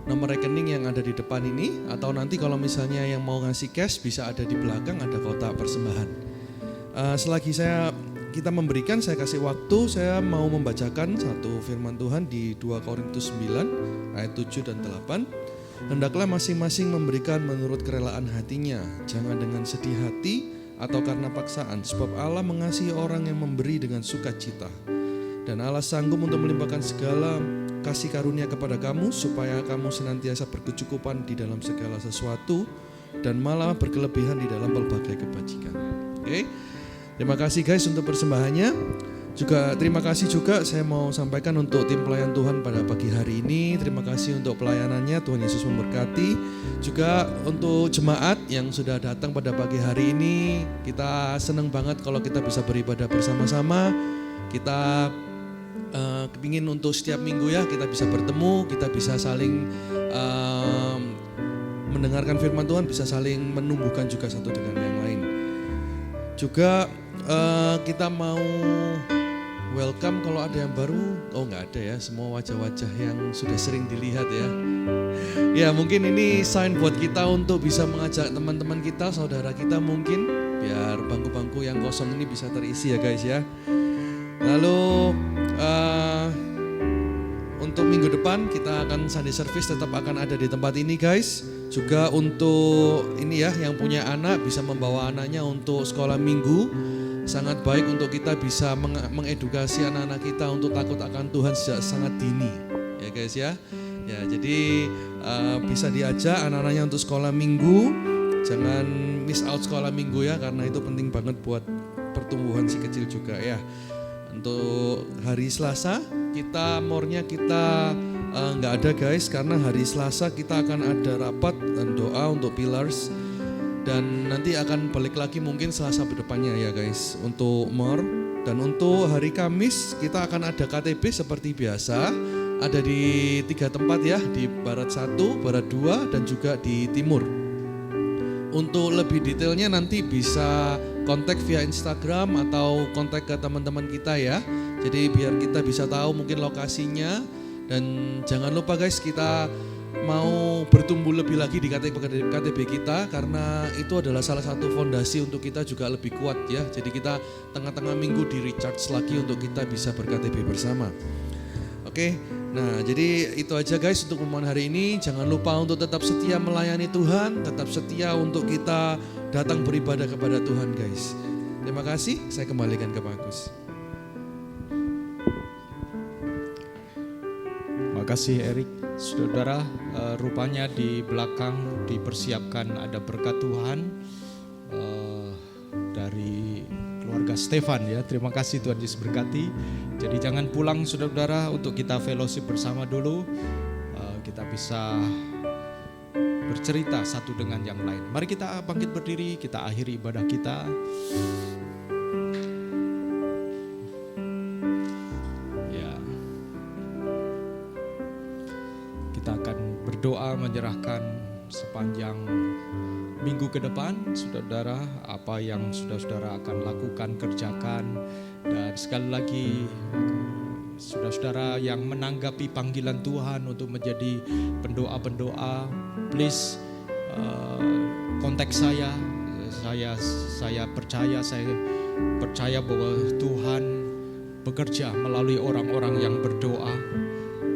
nomor rekening yang ada di depan ini, atau nanti kalau misalnya yang mau ngasih cash bisa ada di belakang, ada kotak persembahan. Selagi kita memberikan, saya kasih waktu, saya mau membacakan satu firman Tuhan di 2 Korintus 9 ayat 7 dan 8. Hendaklah masing-masing memberikan menurut kerelaan hatinya, jangan dengan sedih hati atau karena paksaan, sebab Allah mengasihi orang yang memberi dengan sukacita. Dan Allah sanggup untuk melimpahkan segala kasih karunia kepada kamu, supaya kamu senantiasa berkecukupan di dalam segala sesuatu, dan malah berkelebihan di dalam berbagai kebajikan. Oke. Terima kasih guys untuk persembahannya. Juga terima kasih juga saya mau sampaikan untuk tim pelayan Tuhan pada pagi hari ini. Terima kasih untuk pelayanannya, Tuhan Yesus memberkati. Juga untuk jemaat yang sudah datang pada pagi hari ini, kita senang banget kalau kita bisa beribadah bersama-sama. Kita kepingin untuk setiap minggu ya kita bisa bertemu, kita bisa saling mendengarkan firman Tuhan, bisa saling menumbuhkan juga satu dengan yang lain. Juga kita mau welcome kalau ada yang baru. Oh nggak ada ya, semua wajah-wajah yang sudah sering dilihat ya. Ya mungkin ini sign buat kita untuk bisa mengajak teman-teman kita, saudara kita mungkin, biar bangku-bangku yang kosong ini bisa terisi ya guys ya. Lalu untuk minggu depan kita akan Sunday service tetap akan ada di tempat ini guys. Juga untuk ini ya, yang punya anak bisa membawa anaknya untuk sekolah minggu. Sangat baik untuk kita bisa mengedukasi anak-anak kita untuk takut akan Tuhan sejak sangat dini. Ya guys ya. Ya jadi bisa diajak anak-anaknya untuk sekolah minggu. Jangan miss out sekolah minggu ya, karena itu penting banget buat pertumbuhan si kecil juga ya. Untuk hari Selasa kita nggak ada guys, karena hari Selasa kita akan ada rapat dan doa untuk pillars, dan nanti akan balik lagi mungkin Selasa berdepannya ya guys untuk more. Dan untuk hari Kamis kita akan ada KTB seperti biasa, ada di 3 tempat ya, di Barat 1, Barat 2 dan juga di Timur. Untuk lebih detailnya nanti bisa kontak via Instagram atau kontak ke teman-teman kita ya. Jadi biar kita bisa tahu mungkin lokasinya. Dan jangan lupa guys, kita mau bertumbuh lebih lagi di KTB kita, karena itu adalah salah satu fondasi untuk kita juga lebih kuat ya. Jadi kita tengah-tengah minggu di recharge lagi untuk kita bisa ber-KTB bersama. Oke, nah jadi itu aja guys untuk pemahaman hari ini. Jangan lupa untuk tetap setia melayani Tuhan, tetap setia untuk kita datang beribadah kepada Tuhan guys. Terima kasih, saya kembalikan ke Pak Agus. Makasih Erik. Saudara, rupanya di belakang dipersiapkan ada berkat Tuhan dari keluarga Stefan ya. Terima kasih, Tuhan Yesus berkati. Jadi jangan pulang saudara-saudara, untuk kita fellowship bersama dulu. Kita bisa bercerita satu dengan yang lain. Mari kita bangkit berdiri, kita akhiri ibadah kita. Kita akan berdoa menyerahkan sepanjang minggu ke depan, saudara-saudara, apa yang saudara-saudara akan lakukan, kerjakan. Dan sekali lagi, saudara-saudara yang menanggapi panggilan Tuhan untuk menjadi pendoa-pendoa, please kontak saya percaya bahwa Tuhan bekerja melalui orang-orang yang berdoa.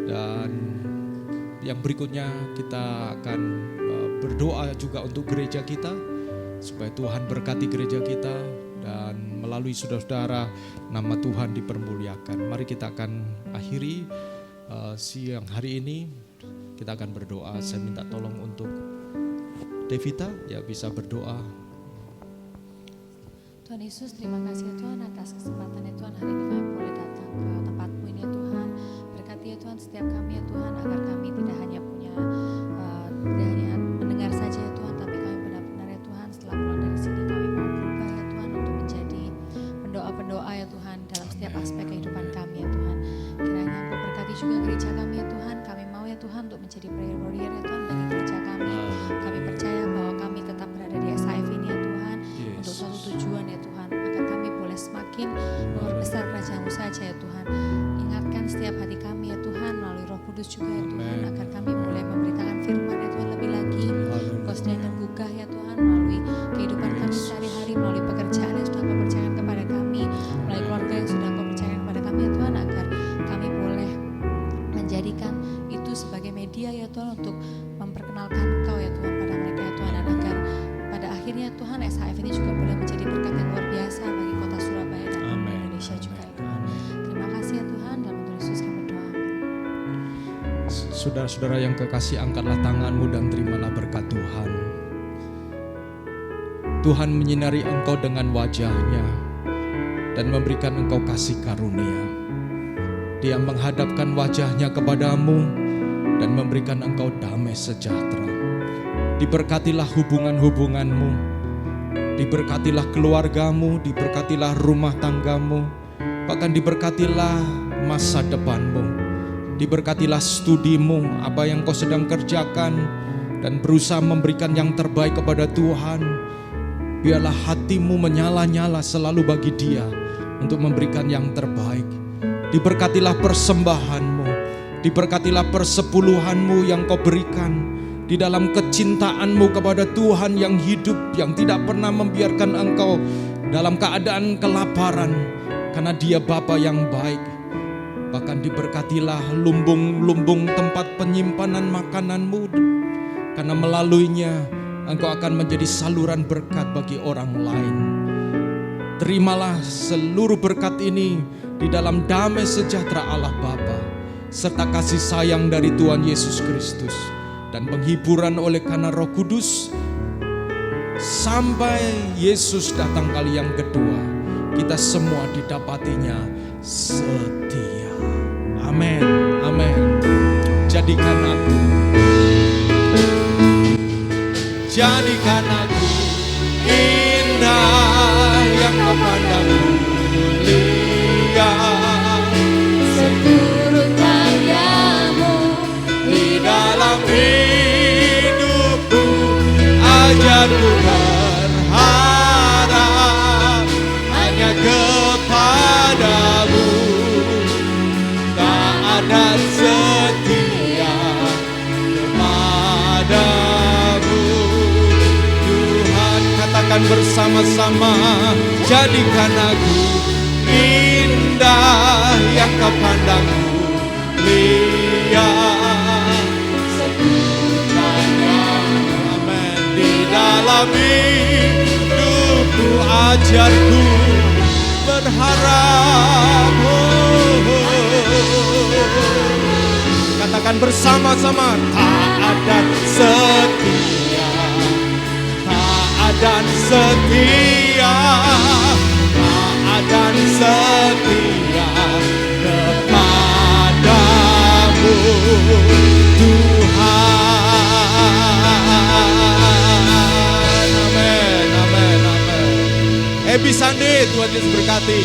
Dan yang berikutnya kita akan berdoa juga untuk gereja kita, supaya Tuhan berkati gereja kita dan melalui saudara-saudara nama Tuhan dipermuliakan. Mari kita akan akhiri siang hari ini, kita akan berdoa. Saya minta tolong untuk Devita ya bisa berdoa. Tuhan Yesus, terima kasih ya Tuhan atas kesempatan ya Tuhan, hari ini kami boleh datang ke tempat-Mu ini ya Tuhan. Berkati ya Tuhan setiap kami ya Tuhan, agar kami tidak hanya mendengar saja ya Tuhan, tapi kami benar-benar ya Tuhan setelah pulang dari sini kami mau berubah ya Tuhan untuk menjadi pendoa-pendoa ya Tuhan dalam setiap aspek kehidupan kami ya Tuhan. Kiranya Engkau berkati juga gereja kami ya Tuhan. Kami mau ya Tuhan untuk menjadi prayer warrior ya Tuhan bagi gereja kami. Kami percaya bahwa kami tetap berada di SIF ini ya Tuhan, untuk suatu tujuan ya Tuhan, agar kami boleh semakin membesar kerajaan-Mu saja ya Tuhan. Ingatkan setiap hati kami ya Tuhan melalui Roh Kudus juga ya Tuhan, agar kami boleh memberitakan firman ya Tuhan lebih lagi. Engkau sediakan gugah ya Tuhan melalui kehidupan kami sehari-hari, melalui pekerjaan yang sudah Engkau percayakan kepada kami, melalui keluarga yang sudah Engkau percayakan kepada kami ya Tuhan, agar kami boleh menjadikan itu sebagai media ya Tuhan untuk memperkenalkan Engkau ya Tuhan pada mereka ya Tuhan, dan agar pada akhirnya Tuhan SHF ini juga boleh menjadi berkat yang luar biasa bagi kota Surabaya dan Indonesia juga ya Tuhan. Terima kasih ya Tuhan, dalam nama Yesus kami berdoa. Saudara-saudara yang kekasih, angkatlah tanganmu dan terimalah berkat Tuhan. Tuhan menyinari engkau dengan wajahnya dan memberikan engkau kasih karunia. Dia menghadapkan wajahnya kepadamu dan memberikan engkau damai sejahtera. Diberkatilah hubungan-hubunganmu, diberkatilah keluargamu, diberkatilah rumah tanggamu, bahkan diberkatilah masa depanmu, diberkatilah studimu, apa yang kau sedang kerjakan, dan berusaha memberikan yang terbaik kepada Tuhan. Biarlah hatimu menyala-nyala selalu bagi Dia untuk memberikan yang terbaik. Diberkatilah persembahanmu, diberkatilah persepuluhanmu yang kau berikan di dalam kecintaanmu kepada Tuhan yang hidup, yang tidak pernah membiarkan engkau dalam keadaan kelaparan, karena Dia Bapa yang baik. Bahkan diberkatilah lumbung-lumbung tempat penyimpanan makananmu, karena melaluinya engkau akan menjadi saluran berkat bagi orang lain. Terimalah seluruh berkat ini di dalam damai sejahtera Allah Bapa, serta kasih sayang dari Tuhan Yesus Kristus, dan penghiburan oleh karena Roh Kudus, sampai Yesus datang kali yang kedua, kita semua didapatinya setia. Amin, amin. Jadikan aku indah yang kepadamu mulia, Seturut karyamu di dalam hidupku, ajarku berharap hanya kepadamu. Tak ada setia bersama-sama. Jadikan aku indah yang kau pandang mulia. Sempurnanya, amin, di dalam hidupku, ajarku berharap. Katakan bersama-sama, taat dan setia, taat dan setia, taat dan setia kepadamu Tuhan. Amin, amin, amin. Happy Sunday, Tuhan Yesus berkati.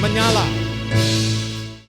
Menyala.